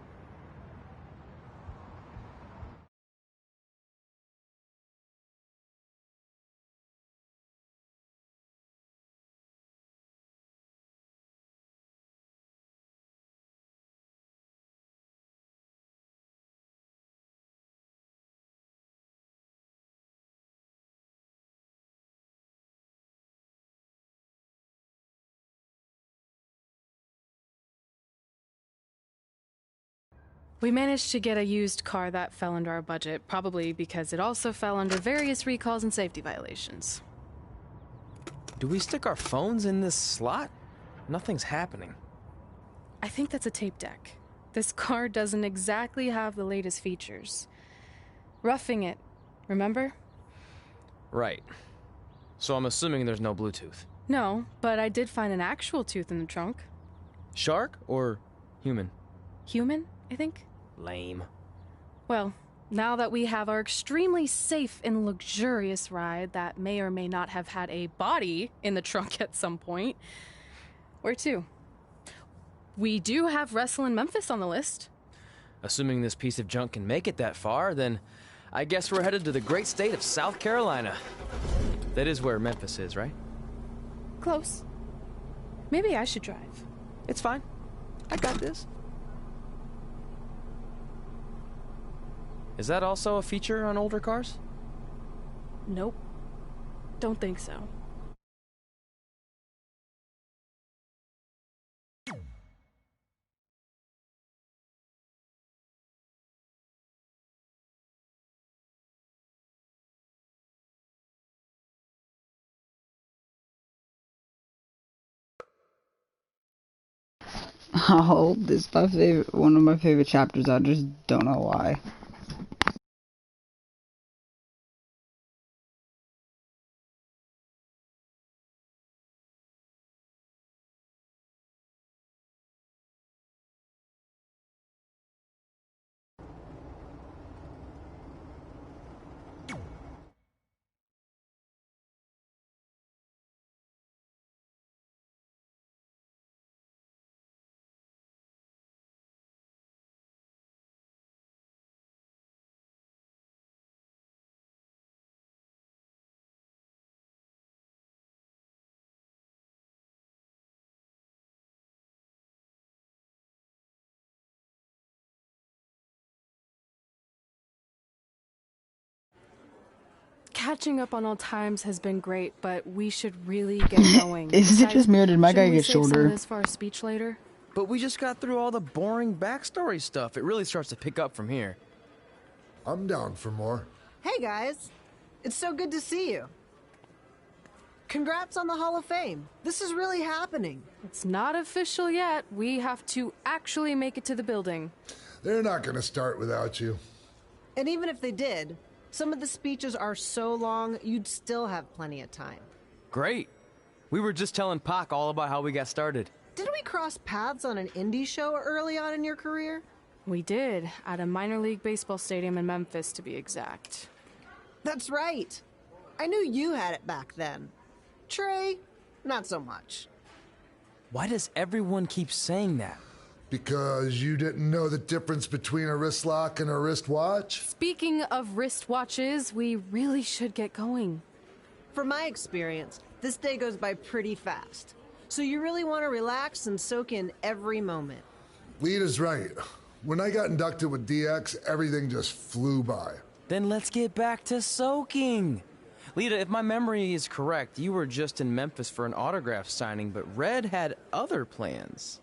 S5: We managed to get a used car that fell under our budget, probably because it also fell under various recalls and safety violations.
S1: Do we stick our phones in this slot? Nothing's happening.
S5: I think that's a tape deck. This car doesn't exactly have the latest features. Roughing it, remember?
S1: Right. So I'm assuming there's no Bluetooth.
S5: No, but I did find an actual tooth in the trunk.
S1: Shark or human?
S5: Human, I think.
S1: Lame.
S5: Well, now that we have our extremely safe and luxurious ride that may or may not have had a body in the trunk at some point, where to? We do have Wrestle in Memphis on the list.
S1: Assuming this piece of junk can make it that far, then I guess we're headed to the great state of South Carolina. That is where Memphis is, right?
S5: Close. Maybe I should drive.
S1: It's fine. I got this. Is that also a feature on older cars?
S5: Nope. Don't think so.
S3: Oh, this is one of my favorite chapters. I just don't know why.
S5: Catching up on all times has been great, but we should really get going.
S3: Is it just me or did my guy get
S5: Shouldn't we save some
S3: shorter?
S5: of this for our speech later?
S1: But we just got through all the boring backstory stuff. It really starts to pick up from here.
S7: I'm down for more.
S16: Hey guys, it's so good to see you. Congrats on the Hall of Fame. This is really happening.
S5: It's not official yet. We have to actually make it to the building.
S7: They're not going to start without you.
S16: And even if they did, some of the speeches are so long, you'd still have plenty of time.
S1: Great. We were just telling Pac all about how we got started.
S16: Didn't we cross paths on an indie show early on in your career?
S5: We did, at a minor league baseball stadium in Memphis, to be exact.
S16: That's right. I knew you had it back then. Trey, not so much.
S1: Why does everyone keep saying that?
S7: Because you didn't know the difference between a wrist lock and a wristwatch?
S5: Speaking of wristwatches, we really should get going.
S16: From my experience, this day goes by pretty fast. So you really want to relax and soak in every moment.
S7: Lita's right. When I got inducted with DX, everything just flew by.
S1: Then let's get back to soaking. Lita, if my memory is correct, you were just in Memphis for an autograph signing, but Red had other plans.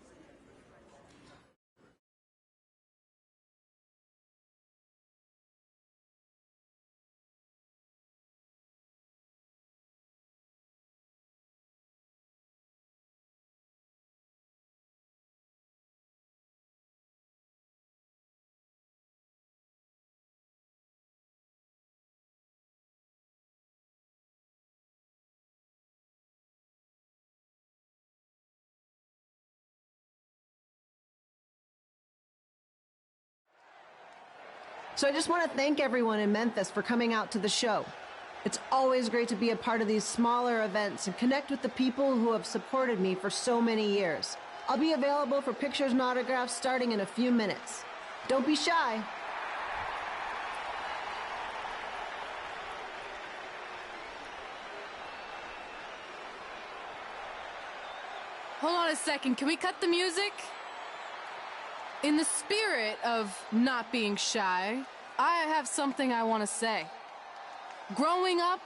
S16: So I just want to thank everyone in Memphis for coming out to the show. It's always great to be a part of these smaller events and connect with the people who have supported me for so many years. I'll be available for pictures and autographs starting in a few minutes. Don't be shy.
S5: Hold on a second, can we cut the music? In the spirit of not being shy, I have something I want to say. Growing up,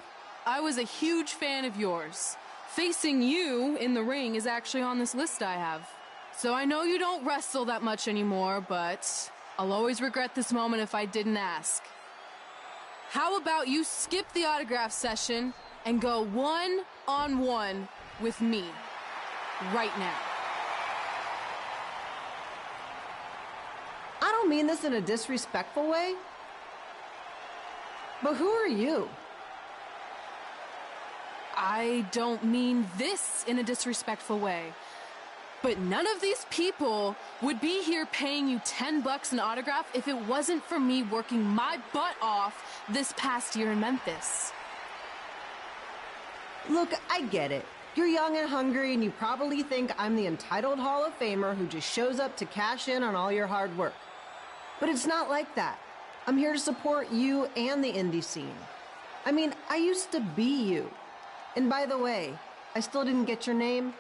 S5: I was a huge fan of yours. Facing you in the ring is actually on this list I have. So I know you don't wrestle that much anymore, but I'll always regret this moment if I didn't ask. How about you skip the autograph session and go one-on-one with me right now?
S16: I don't mean this in a disrespectful way, but who are you?
S5: I don't mean this in a disrespectful way, but none of these people would be here paying you $10 an autograph if it wasn't for me working my butt off this past year in Memphis.
S16: Look, I get it. You're young and hungry, and you probably think I'm the entitled Hall of Famer who just shows up to cash in on all your hard work. But it's not like that. I'm here to support you and the indie scene. I mean, I used to be you. And by the way, I still didn't get your name.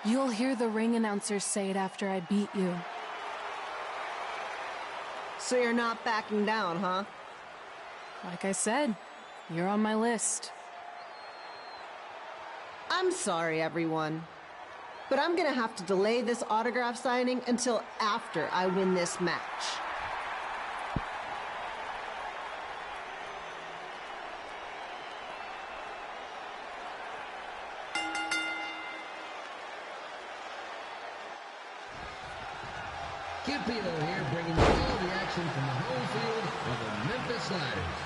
S5: You'll hear the ring announcers say it after I beat you.
S16: So you're not backing down, huh?
S5: Like I said, you're on my list.
S16: I'm sorry, everyone. But I'm gonna have to delay this autograph signing until after I win this match.
S17: Kid Pilo here, bringing you all the action from the home field of the Memphis Sliders.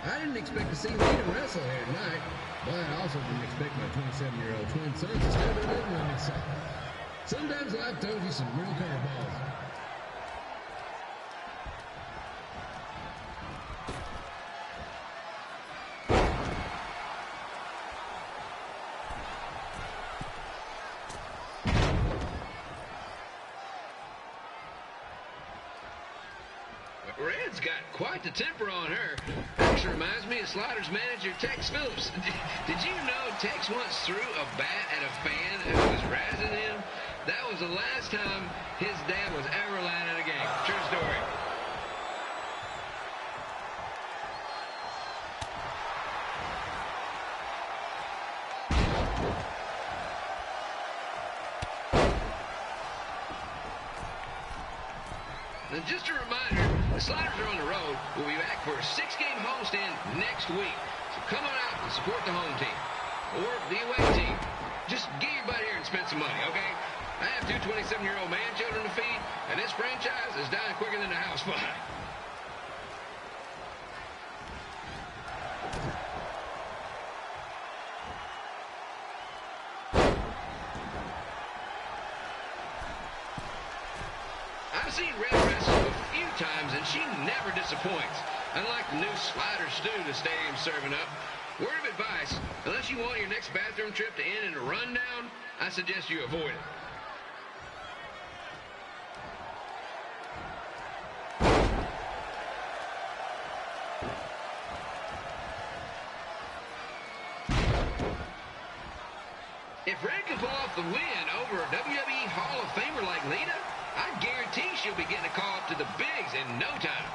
S17: I didn't expect to see Lita wrestle here tonight, but I also didn't expect my 27-year-old twin sons to stay there living with me, so sometimes life throws you some real curveballs. Red's got quite the temper on her. Actually reminds me of Sliders manager Tex Phillips. Did you know Tex once threw a bat at a fan who was razzing him? That was the last time his dad was ever allowed in a game. True story. And just a reminder, the Sliders are on the road. We'll be back for a 6-game homestand next week. So come on out and support the home team. Or the away team. Just get your butt here and spend some money, okay? I have 2 27-year-old man-children to feed, and this franchise is dying quicker than a house fire. I've seen Red wrestle a few times, and she never disappoints. Unlike the new slider stew the stadium's serving up. Word of advice, unless you want your next bathroom trip to end in a rundown, I suggest you avoid it. If Red can pull off the win over a WWE Hall of Famer like Lita, I guarantee she'll be getting a call up to the bigs in no time.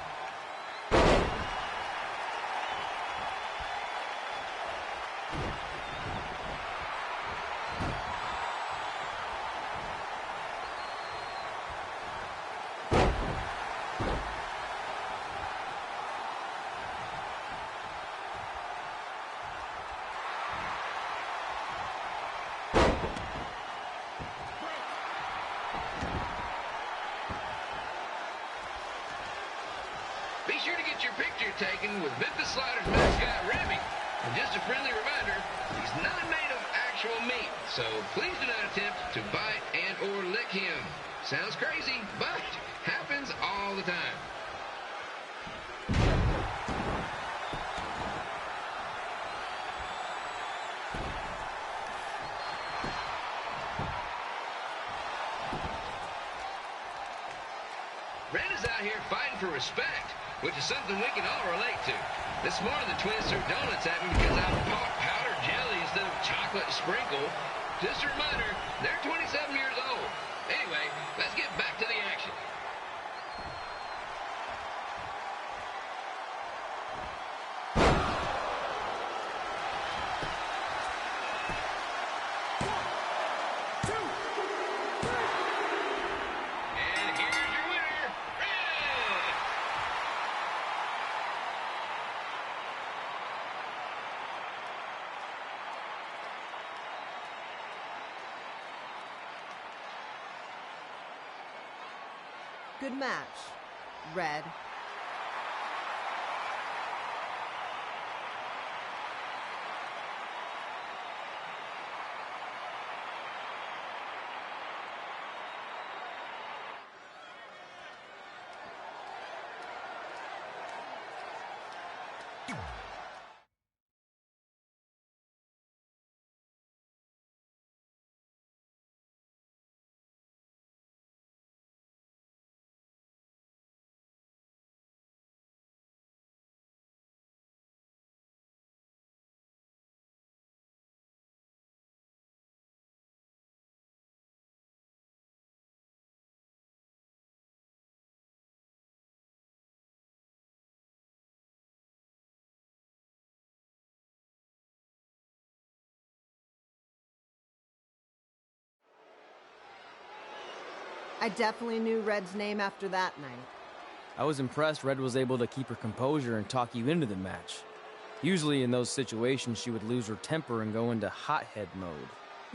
S17: be sure to get your picture taken with Memphis Sliders mascot Ribby. And just a friendly reminder, he's not made of actual meat, so please do not attempt to bite and or lick him. Sounds crazy, but happens all the time. Red is out here fighting for respect, which is something we can all relate to. This morning, the twins threw donuts at me because I bought powdered jelly instead of chocolate sprinkle. Just a reminder, they're 27 years old. Anyway, let's get back to the action.
S16: Good match, Red. I definitely knew Red's name after that night.
S1: I was impressed Red was able to keep her composure and talk you into the match. Usually in those situations, she would lose her temper and go into hothead mode.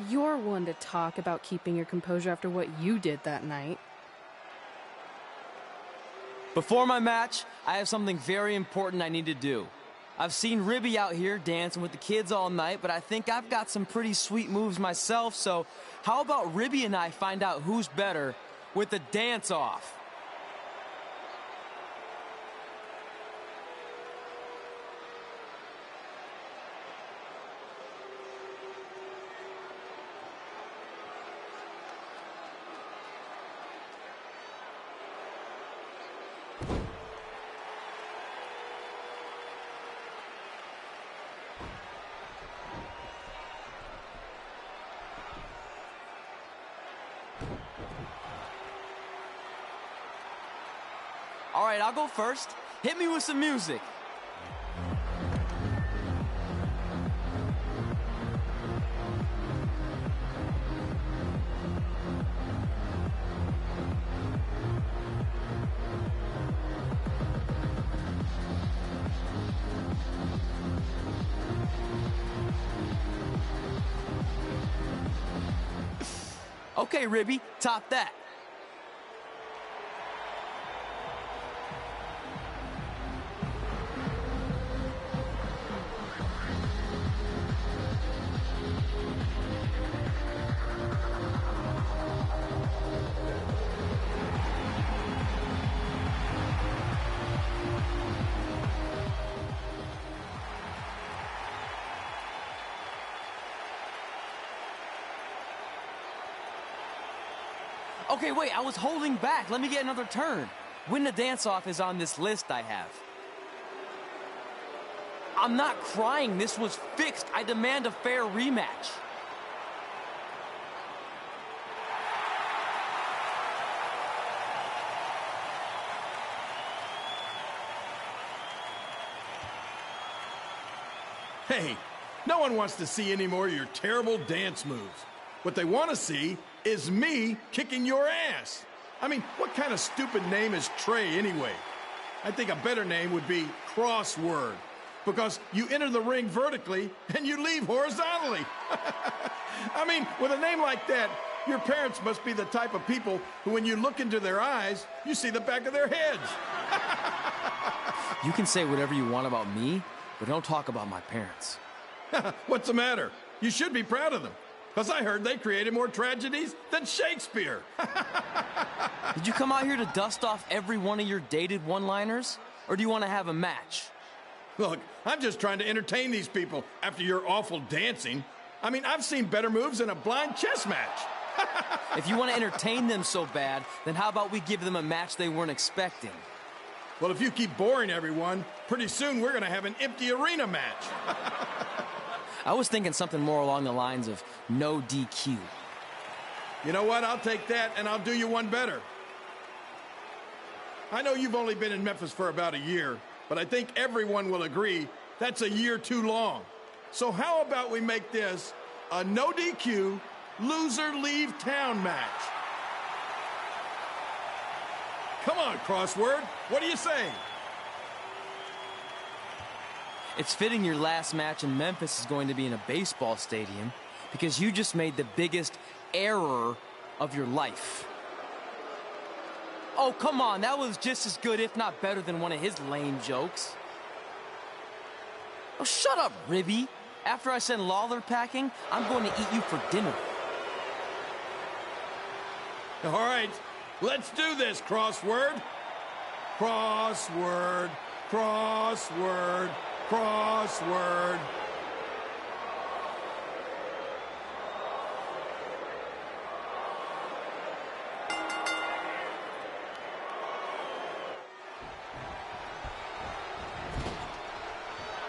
S5: You're one to talk about keeping your composure after what you did that night.
S1: Before my match, I have something very important I need to do. I've seen Ribby out here dancing with the kids all night, but I think I've got some pretty sweet moves myself, so how about Ribby and I find out who's better with the dance-off? All right, I'll go first. Hit me with some music. Okay, Ribby, top that. Okay, wait, I was holding back. Let me get another turn. Win the dance-off is on this list I have. I'm not crying. This was fixed. I demand a fair rematch.
S18: Hey, no one wants to see any more of your terrible dance moves. What they want to see is me kicking your ass. I mean, what kind of stupid name is Trey anyway? I think a better name would be Crossword, because you enter the ring vertically and you leave horizontally. I mean, with a name like that, your parents must be the type of people who, when you look into their eyes, you see the back of their heads.
S6: You can say whatever you want about me, but don't talk about my parents.
S18: What's the matter? You should be proud of them. Because I heard they created more tragedies than Shakespeare.
S6: Did you come out here to dust off every one of your dated one-liners? Or do you want to have a match?
S18: Look, I'm just trying to entertain these people after your awful dancing. I mean, I've seen better moves in a blind chess match.
S6: If you want to entertain them so bad, then how about we give them a match they weren't expecting?
S18: Well, if you keep boring everyone, pretty soon we're going to have an empty arena match.
S6: I was thinking something more along the lines of no DQ.
S18: You know what? I'll take that, and I'll do you one better. I know you've only been in Memphis for about a year, but I think everyone will agree that's a year too long. So how about we make this a no DQ, loser leave town match? Come on, Crossword. What do you say?
S6: It's fitting your last match in Memphis is going to be in a baseball stadium because you just made the biggest error of your life. Oh, come on. That was just as good, if not better, than one of his lame jokes. Oh, shut up, Ribby. After I send Lawler packing, I'm going to eat you for dinner.
S18: All right. Let's do this, Crossword. Crossword, crossword, crossword.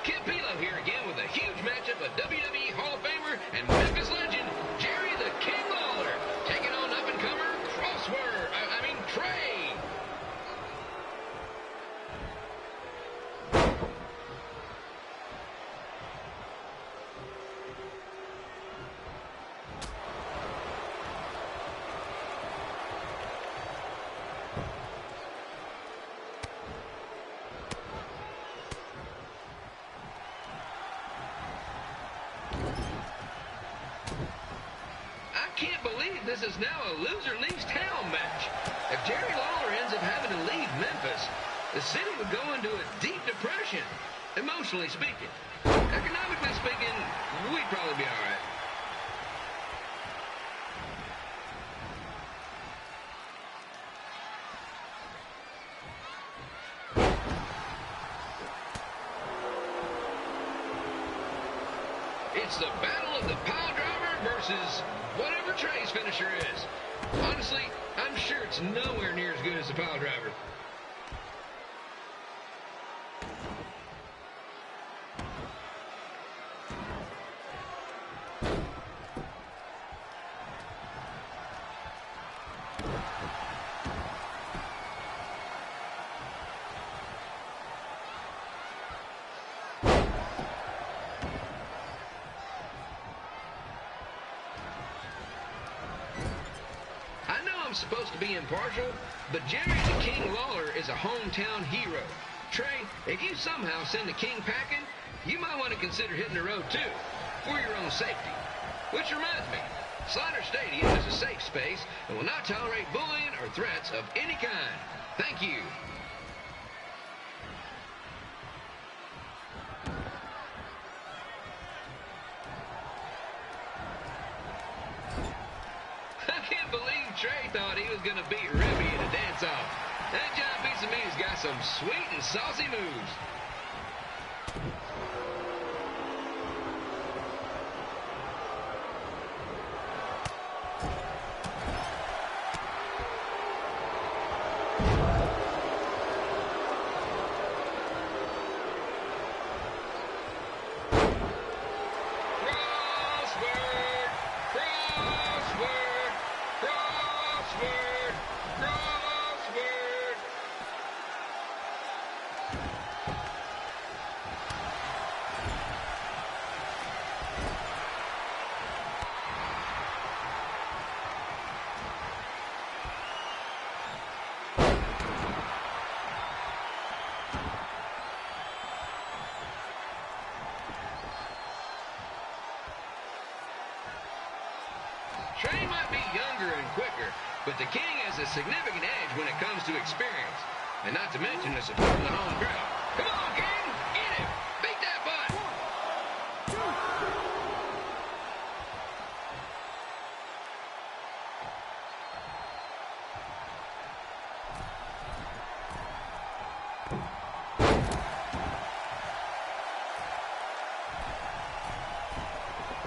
S17: Kid Pilo here again with a huge matchup of WWE Hall of Famer and Memphis legend, Jerry the King Lawler, taking on up-and-comer Trey. I can't believe this is now a loser leaves town match. If Jerry Lawler ends up having to leave Memphis, the city would go into a deep depression, emotionally speaking. Economically speaking, we'd probably be all right. It's the battle of the pile driver versus whatever Trey's finisher is. Honestly, I'm sure it's nowhere near as good as the pile driver. I'm supposed to be impartial, but Jerry the King Lawler is a hometown hero. Trey, if you somehow send the King packing, you might want to consider hitting the road too, for your own safety. Which reminds me, Slaughter Stadium is a safe space and will not tolerate bullying or threats of any kind. Thank you. Trey thought he was going to beat Ribby in a dance-off. That John Pizza Me's got some sweet and saucy moves. Trey might be younger and quicker, but the King has a significant edge when it comes to experience, and not to mention the support of the home crowd. Come on, gang. Get him. Beat that butt.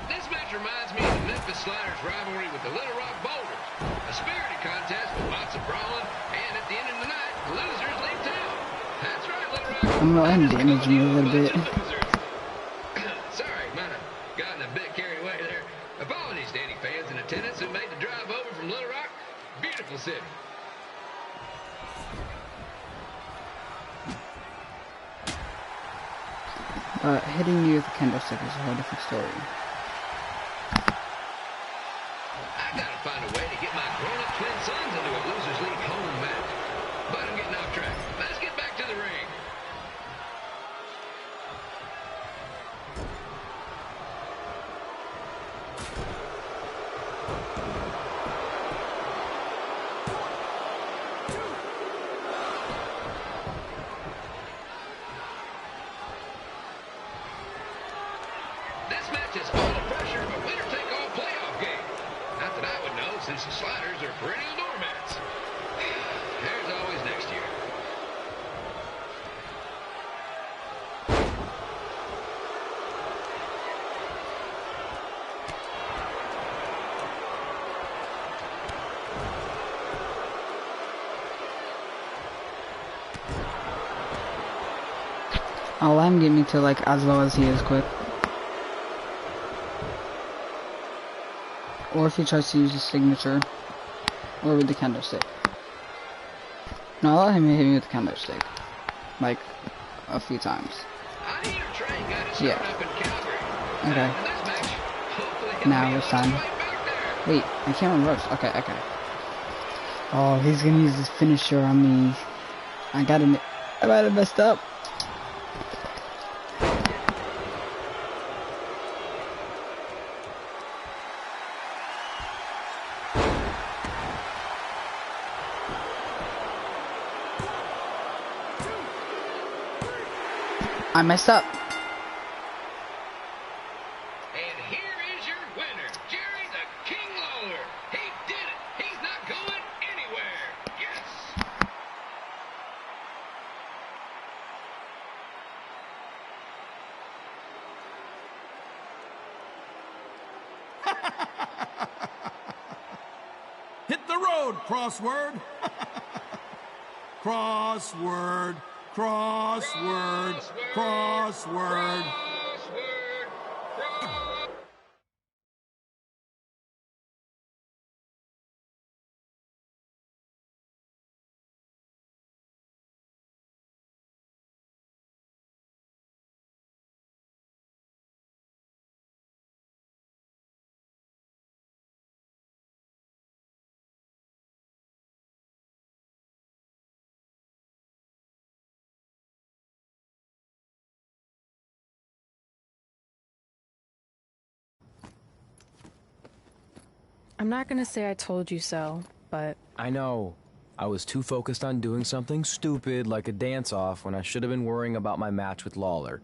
S17: This match reminds me of the Memphis Sliders' rivalry with the Little Rock Boulders. A spirited contest with lots of brawling, and at the end of the night, losers leave town. That's right, Little Rock.
S3: I'm gonna go ahead and damage him a little bit.
S17: Sorry, might have gotten a bit carried away there. Apologies to any fans in attendance who made the drive over from Little Rock. Beautiful city.
S3: Hitting you with a kendo stick is a whole different story.
S17: I gotta find a way to get my grown-up twin sons into a Losers League home match. But I'm getting off track. Let's get back to the ring. This match is full of pressure of a winner-take-all playoff game. Not that I would know, since the Sliders are perennial doormats. There's always next year.
S3: I'll let him get me to like as low as he is quick. Or if he tries to use his signature. Or with the kendo stick. No, I'll let him hit me with the kendo stick. Like, a few times. Yeah. Okay. Now it's time. Wait, I can't reverse. Okay, okay. Oh, he's gonna use his finisher on me. I might have messed up. I messed up.
S17: And here is your winner, Jerry the King Lawler. He did it. He's not going anywhere. Yes.
S18: Hit the road, crossword. Crossword. Crossword. Crossword.
S5: I'm not gonna say I told you so, but...
S1: I know. I was too focused on doing something stupid like a dance-off when I should have been worrying about my match with Lawler.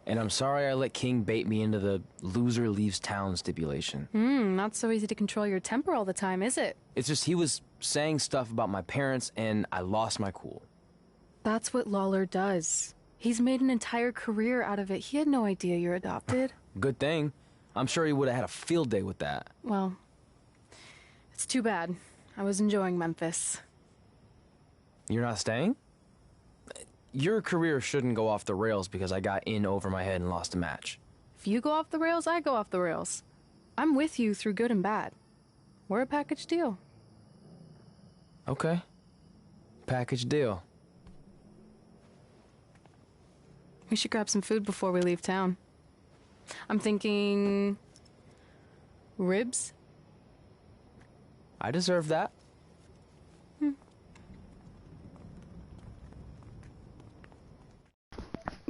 S1: And I'm sorry I let King bait me into the loser leaves town stipulation.
S5: Not so easy to control your temper all the time, is it?
S1: It's just he was saying stuff about my parents and I lost my cool.
S5: That's what Lawler does. He's made an entire career out of it. He had no idea you're adopted.
S1: Good thing. I'm sure he would have had a field day with that.
S5: Well, it's too bad. I was enjoying Memphis.
S1: You're not staying? Your career shouldn't go off the rails because I got in over my head and lost a match.
S5: If you go off the rails, I go off the rails. I'm with you through good and bad. We're a package deal.
S1: Okay. Package deal.
S5: We should grab some food before we leave town. I'm thinking... ribs?
S1: I deserve that.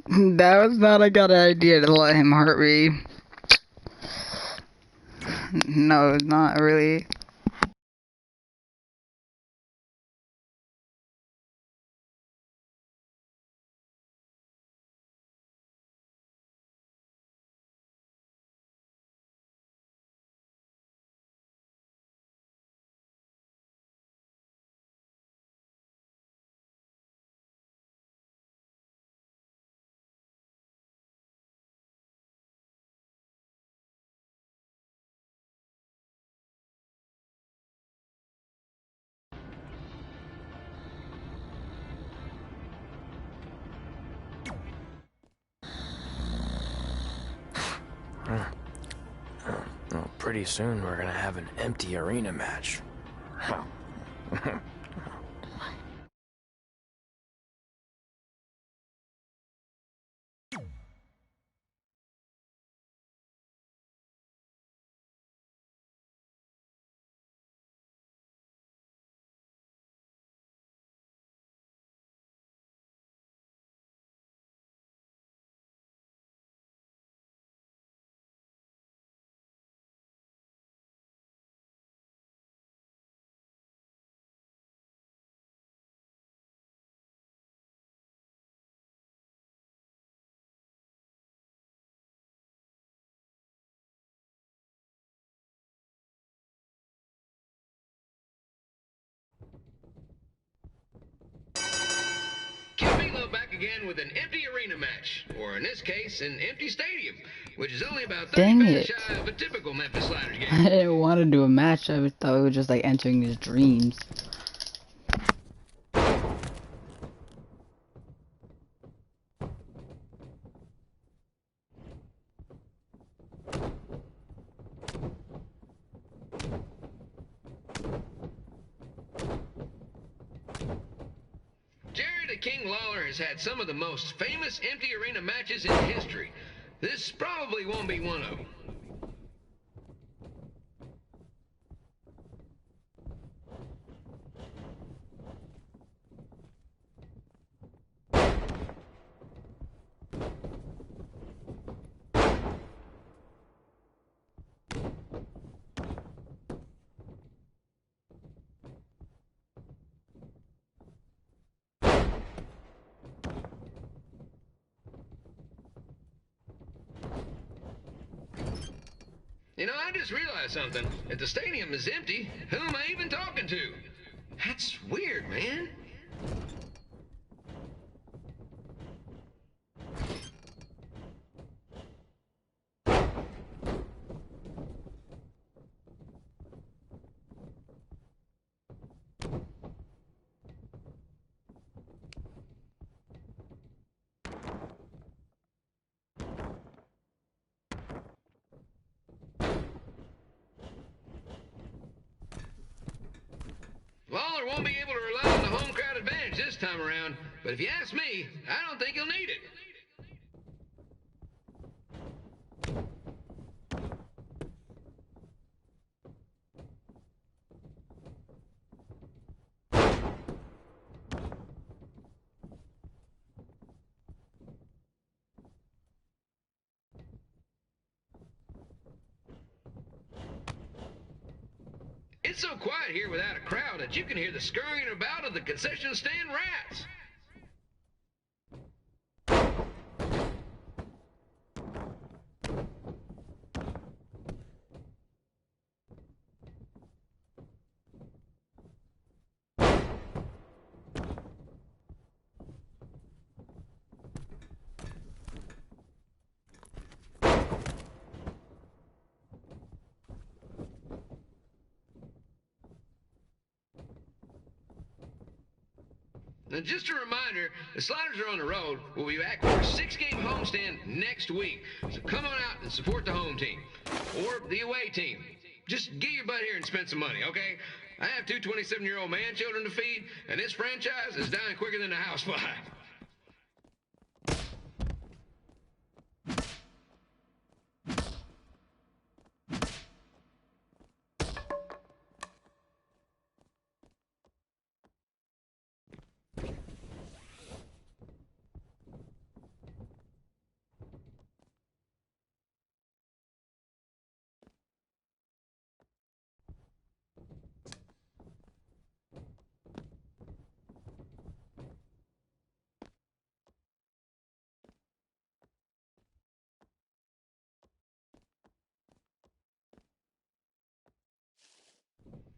S3: That was not a good idea to let him hurt me. No, not really.
S1: Pretty soon we're gonna have an empty arena match.
S17: Back again with an empty arena match, or in this case, an empty stadium, which is only about 30
S3: Dang
S17: minutes
S3: it.
S17: shy of a typical Memphis Sliders game.
S3: I didn't want to do a match. I thought we were just like entering his dreams.
S17: Jerry the King Lawler has had some of the most famous empty arena matches in history. This probably won't be one of them. You know, I just realized something. If the stadium is empty, who am I even talking to? That's weird, man. Lawler won't be able to rely on the home crowd advantage this time around, but if you ask me, I don't think he'll need it. It's so quiet here without a crowd that you can hear the scurrying about of the concession stand rats. Now, just a reminder, the Sliders are on the road. We'll be back for a 6-game homestand next week. So come on out and support the home team. Or the away team. Just get your butt here and spend some money, okay? I have 2 27-year-old man-children to feed, and this franchise is dying quicker than a housefly.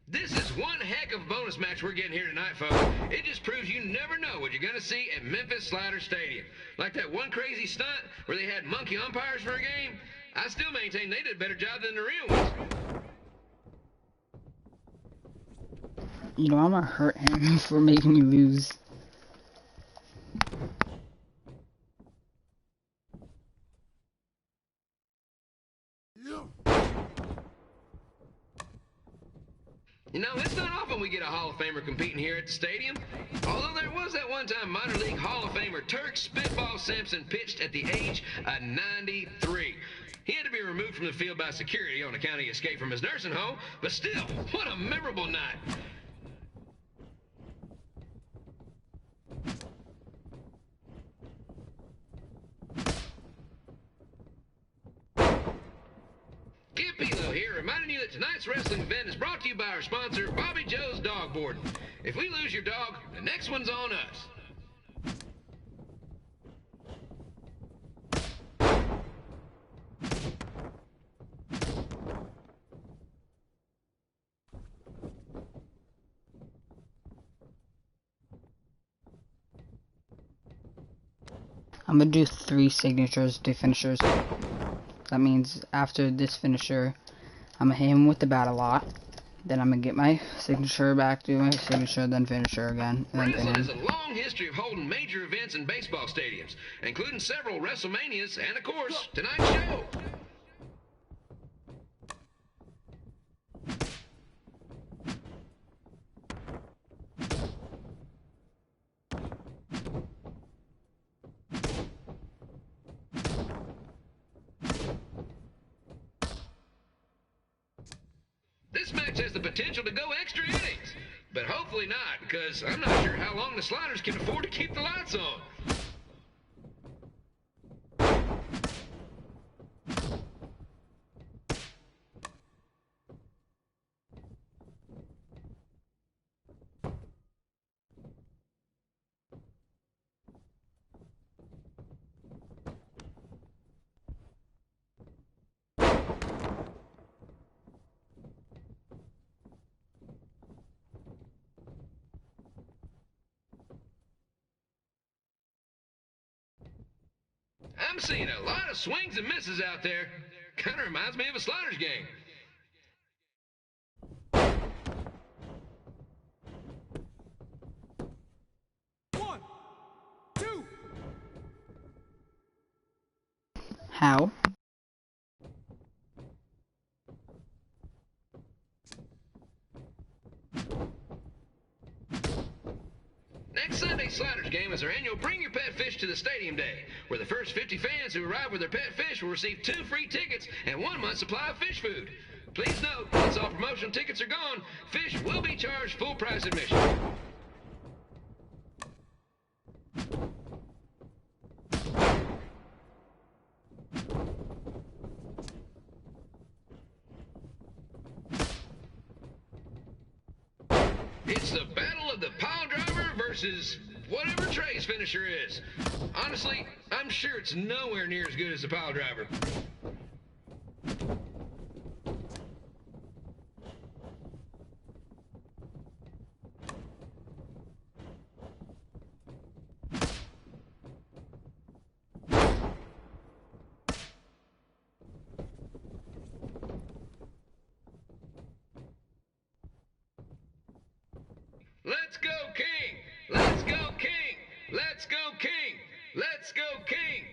S17: This is one heck of a bonus match we're getting here tonight, folks. It just proves you never know what you're going to see at Memphis Slider Stadium. Like that one crazy stunt where they had monkey umpires for a game. I still maintain they did a better job than the real ones.
S3: You know, I'm gonna hurt him for making me lose.
S17: Famer competing here at the stadium. Although there was that one time minor league Hall of Famer Turk Spitball Sampson pitched at the age of 93. He had to be removed from the field by security on account he escaped from his nursing home, but still, what a memorable night. Kid Pilo here, reminding you that tonight's wrestling event is brought to you by our sponsor, Bobby Joe's Dog Boarding. If we lose your dog, the next one's on us.
S3: I'm gonna do 3 signatures, 2 finishers. That means after this finisher, I'm gonna hit him with the bat a lot. Then I'm gonna get my signature back, do my signature, then finisher again. And then
S17: Wrestling has a long history of holding major events in baseball stadiums, including several WrestleManias and, of course, tonight's show. This match has the potential to go extra innings, but hopefully not, because I'm not sure how long the Sliders can afford to keep the lights on. I'm seeing a lot of swings and misses out there. Kind of reminds me of a Sliders game.
S3: How?
S17: Next Sunday's Sliders game is our annual Bring Your Pet Fish to the Stadium Day, where the first 50 fans who arrive with their pet fish will receive 2 free tickets and 1 month's supply of fish food. Please note, once all promotional tickets are gone, fish will be charged full price admission. It's the battle of the pile driver versus whatever Trey's finisher is. Honestly, I'm sure it's nowhere near as good as the pile driver. Let's go, King! Let's go, King! Let's go, King! Let's go, King!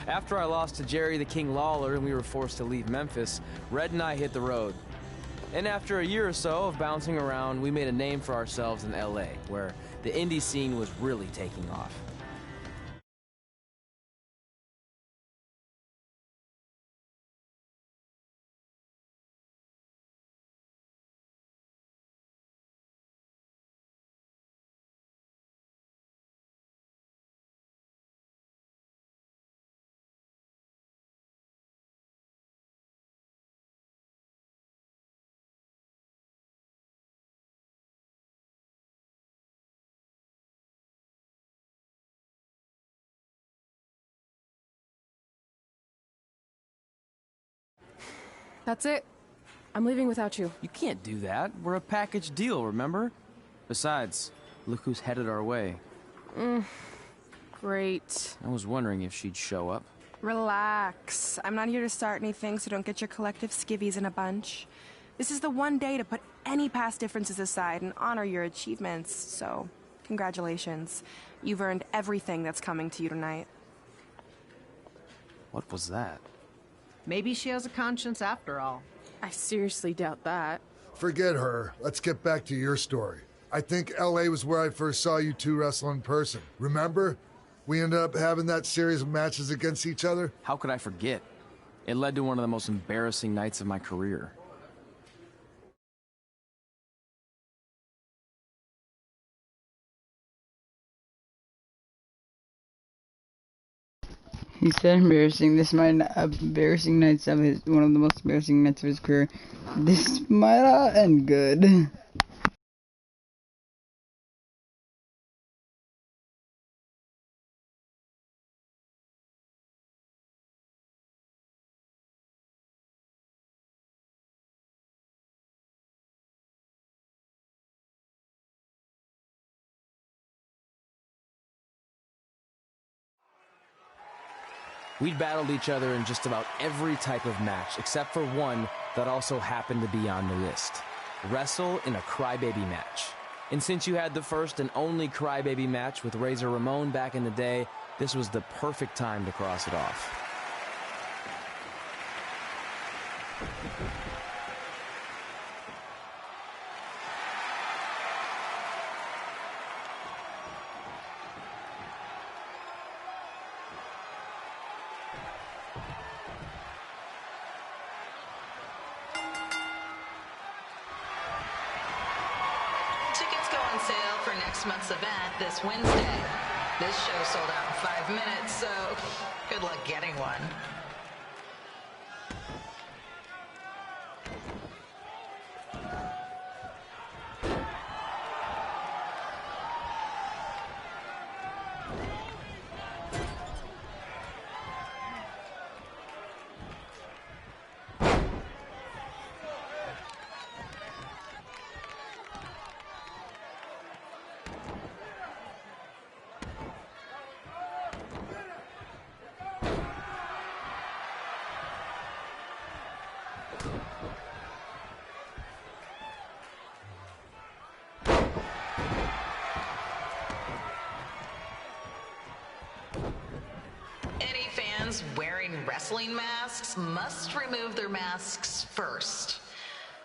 S1: After I lost to Jerry the King Lawler and we were forced to leave Memphis, Red and I hit the road.
S6: And after a year or so of bouncing around, we made a name for ourselves in LA, where the indie scene was really taking off.
S5: That's it. I'm leaving without you.
S6: You can't do that. We're a package deal, remember? Besides, look who's headed our way.
S5: Great.
S6: I was wondering if she'd show up.
S19: Relax. I'm not here to start anything, so don't get your collective skivvies in a bunch. This is the one day to put any past differences aside and honor your achievements, so congratulations. You've earned everything that's coming to you tonight.
S6: What was that?
S16: Maybe she has a conscience after all.
S5: I seriously doubt that.
S7: Forget her. Let's get back to your story. I think LA was where I first saw you two wrestle in person. Remember? We ended up having that series of matches against each other.
S6: How could I forget? It led to one of the most embarrassing nights of my career.
S3: He said embarrassing. This might not embarrassing nights of his one of the most embarrassing nights of his career. This might not end good.
S6: We'd battled each other in just about every type of match, except for one that also happened to be on the list. Wrestle in a crybaby match. And since you had the first and only crybaby match with Razor Ramon back in the day, this was the perfect time to cross it off.
S20: Tickets go on sale for next month's event this Wednesday. This show sold out in 5 minutes, so good luck getting one. Any fans wearing wrestling masks must remove their masks first.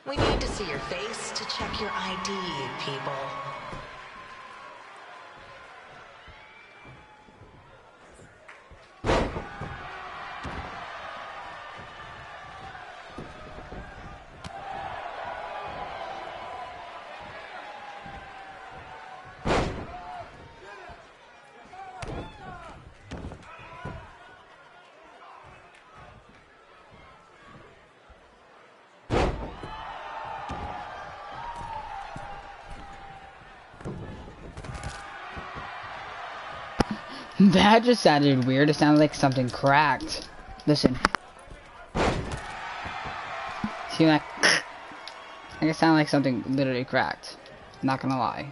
S20: We need to see your face to check your ID, people.
S3: That just sounded weird. It sounded like something cracked. Listen. See that? It sounded like something literally cracked. Not gonna lie.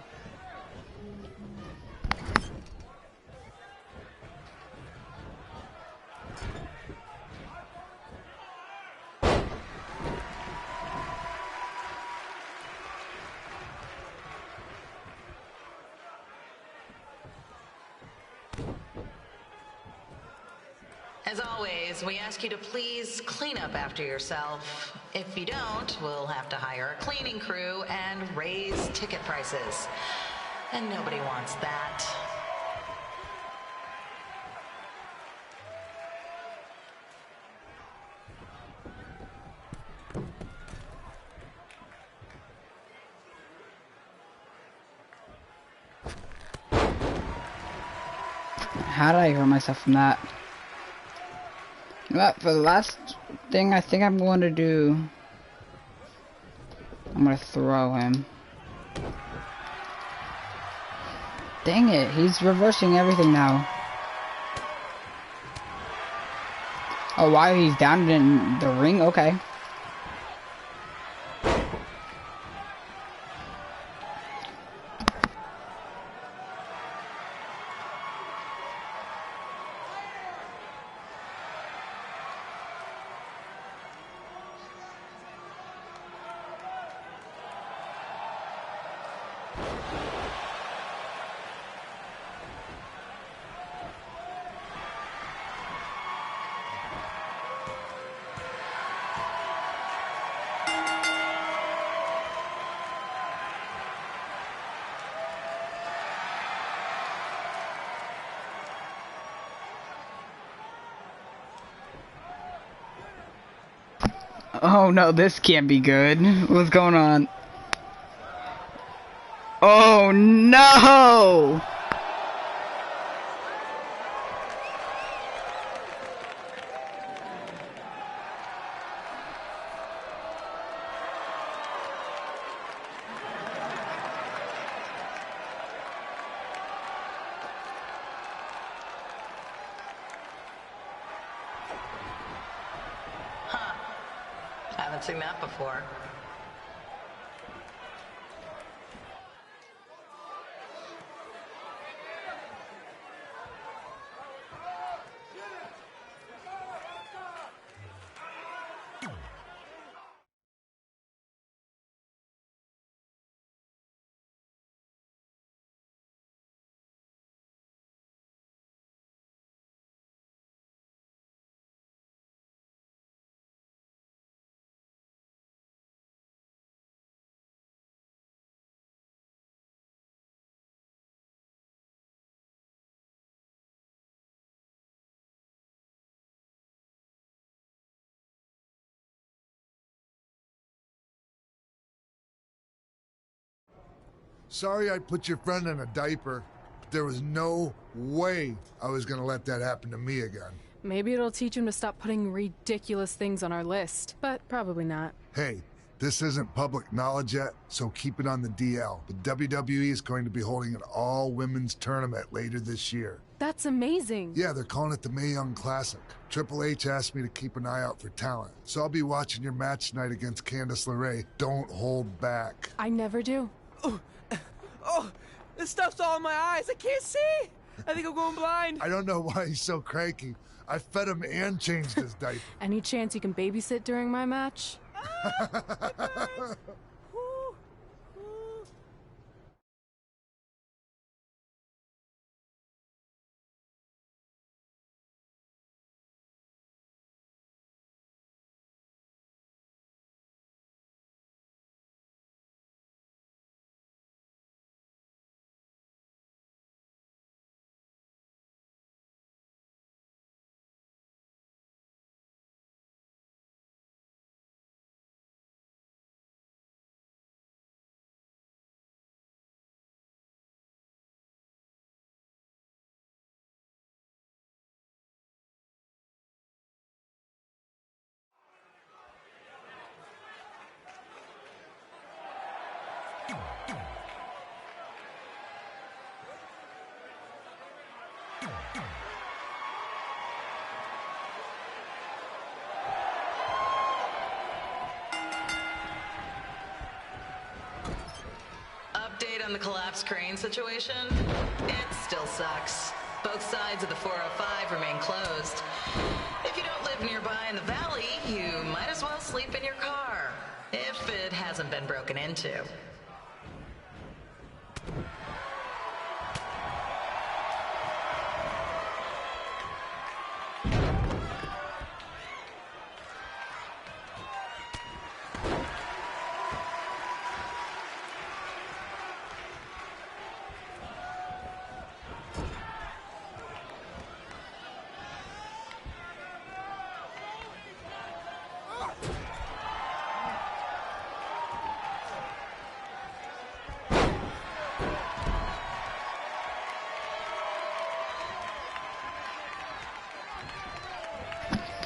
S20: As always, we ask you to please clean up after yourself. If you don't, we'll have to hire a cleaning crew and raise ticket prices. And nobody wants that.
S3: How did I hurt myself from that? But for the last thing, I think I'm going to do... I'm going to throw him. Dang it, he's reversing everything now. Oh, why he's down in the ring? Okay. Oh no, this can't be good. What's going on? Oh no!
S20: Haven't seen that before.
S7: Sorry I put your friend in a diaper, but there was no way I was gonna let that happen to me again.
S5: Maybe it'll teach him to stop putting ridiculous things on our list, but probably not.
S7: Hey, this isn't public knowledge yet, so keep it on the DL. But WWE is going to be holding an all-women's tournament later this year.
S5: That's amazing.
S7: Yeah, they're calling it the Mae Young Classic. Triple H asked me to keep an eye out for talent, so I'll be watching your match tonight against Candice LeRae. Don't hold back.
S5: I never do.
S1: Oh, this stuff's all in my eyes. I can't see. I think I'm going blind.
S7: I don't know why he's so cranky. I fed him and changed his diaper.
S5: Any chance you can babysit during my match?
S20: Update on the collapsed crane situation? It still sucks. Both sides of the 405 remain closed. If you don't live nearby in the valley, you might as well sleep in your car, if it hasn't been broken into.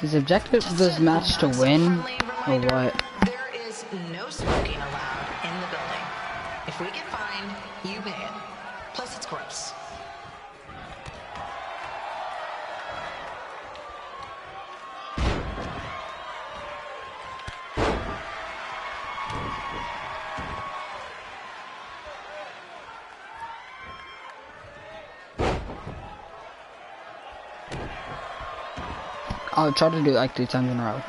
S3: Is the objective of this match to win, or what?
S20: There is no smoking allowed in the building. If we get fined, you pay it. Plus, it's gross.
S3: I'll try to do it like 3 times in a row.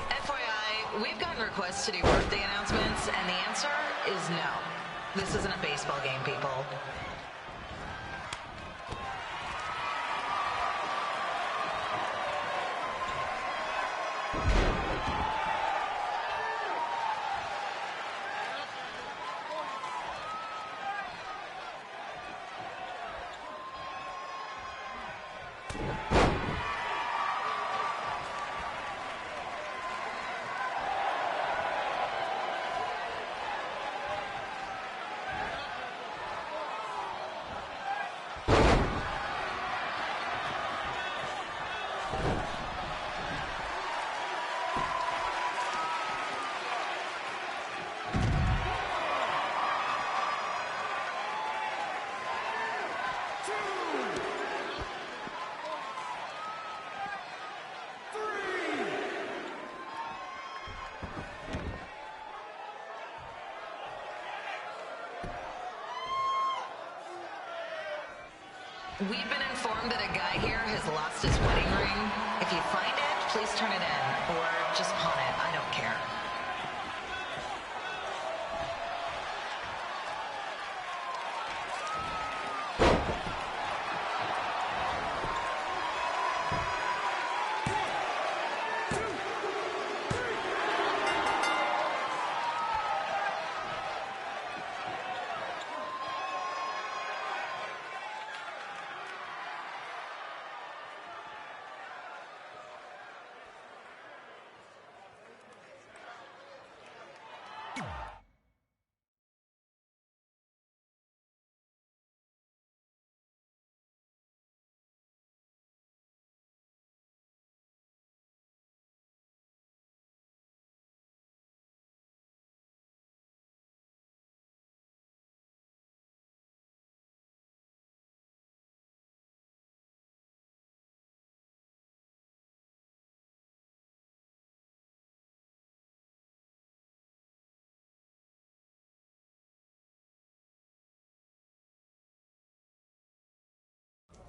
S20: FYI, we've gotten requests to do birthday announcements, and the answer is no. This isn't a baseball game, people. We've been informed that a guy here has lost his wedding ring. If you find it, please turn it in, or just pawn it. I don't care.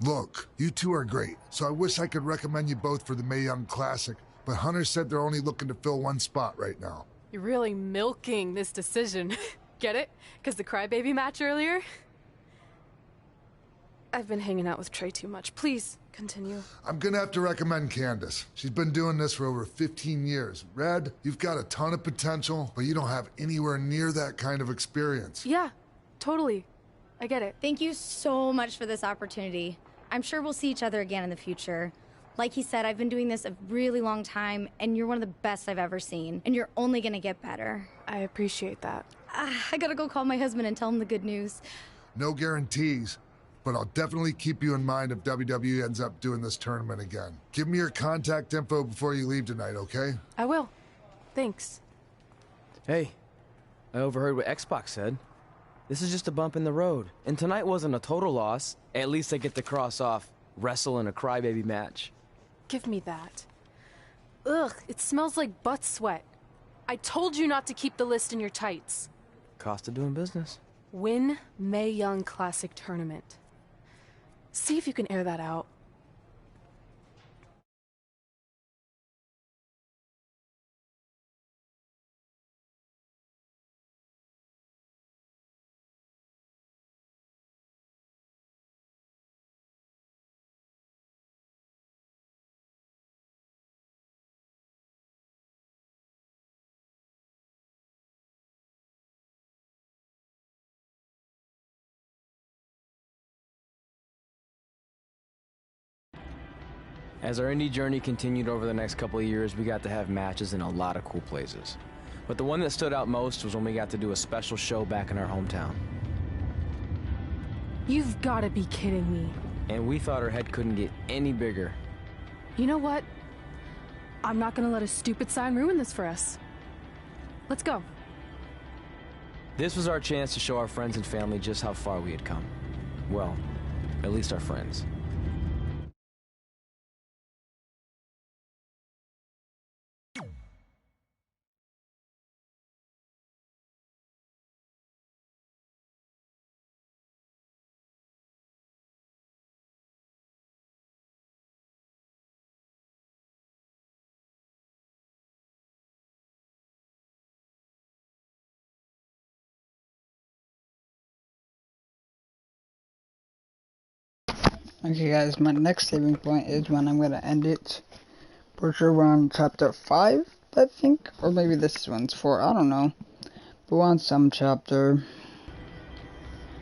S7: Look, you two are great, so I wish I could recommend you both for the Mae Young Classic, but Hunter said they're only looking to fill one spot right now.
S5: You're really milking this decision. Get it? Because the crybaby match earlier? I've been hanging out with Trey too much. Please, continue.
S7: I'm gonna have to recommend Candace. She's been doing this for over 15 years. Red, you've got a ton of potential, but you don't have anywhere near that kind of experience.
S5: Yeah, totally. I get it.
S21: Thank you so much for this opportunity. I'm sure we'll see each other again in the future. Like he said, I've been doing this a really long time, and you're one of the best I've ever seen. And you're only gonna get better.
S5: I appreciate that.
S21: I gotta go call my husband and tell him the good news.
S7: No guarantees, but I'll definitely keep you in mind if WWE ends up doing this tournament again. Give me your contact info before you leave tonight, okay?
S5: I will. Thanks.
S1: Hey, I overheard what Xbox said. This is just a bump in the road, and tonight wasn't a total loss. At least I get to cross off wrestle in a crybaby match.
S5: Give me that. Ugh, it smells like butt sweat. I told you not to keep the list in your tights.
S1: Cost of doing business.
S5: Win Mae Young Classic Tournament. See if you can air that out.
S6: As our indie journey continued over the next couple of years, we got to have matches in a lot of cool places. But the one that stood out most was when we got to do a special show back in our hometown.
S5: You've got to be kidding me.
S6: And we thought our head couldn't get any bigger.
S5: You know what? I'm not gonna let a stupid sign ruin this for us. Let's go.
S6: This was our chance to show our friends and family just how far we had come. Well, at least our friends.
S3: Okay guys, my next saving point is when I'm gonna end it. For sure we're on chapter 5, I think. Or maybe this one's 4, I don't know. But we're on some chapter.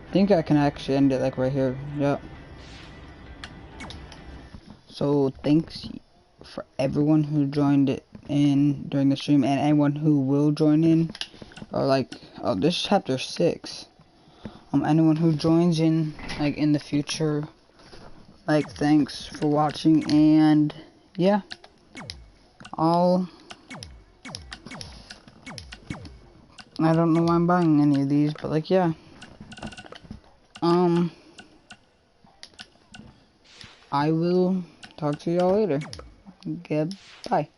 S3: I think I can actually end it like right here. Yep. So thanks for everyone who joined in during the stream and anyone who will join in. Or like, oh, this is chapter 6. Anyone who joins in like in the future. Like, thanks for watching, and yeah, I don't know why I'm buying any of these, but like, yeah, I will talk to y'all later. Goodbye.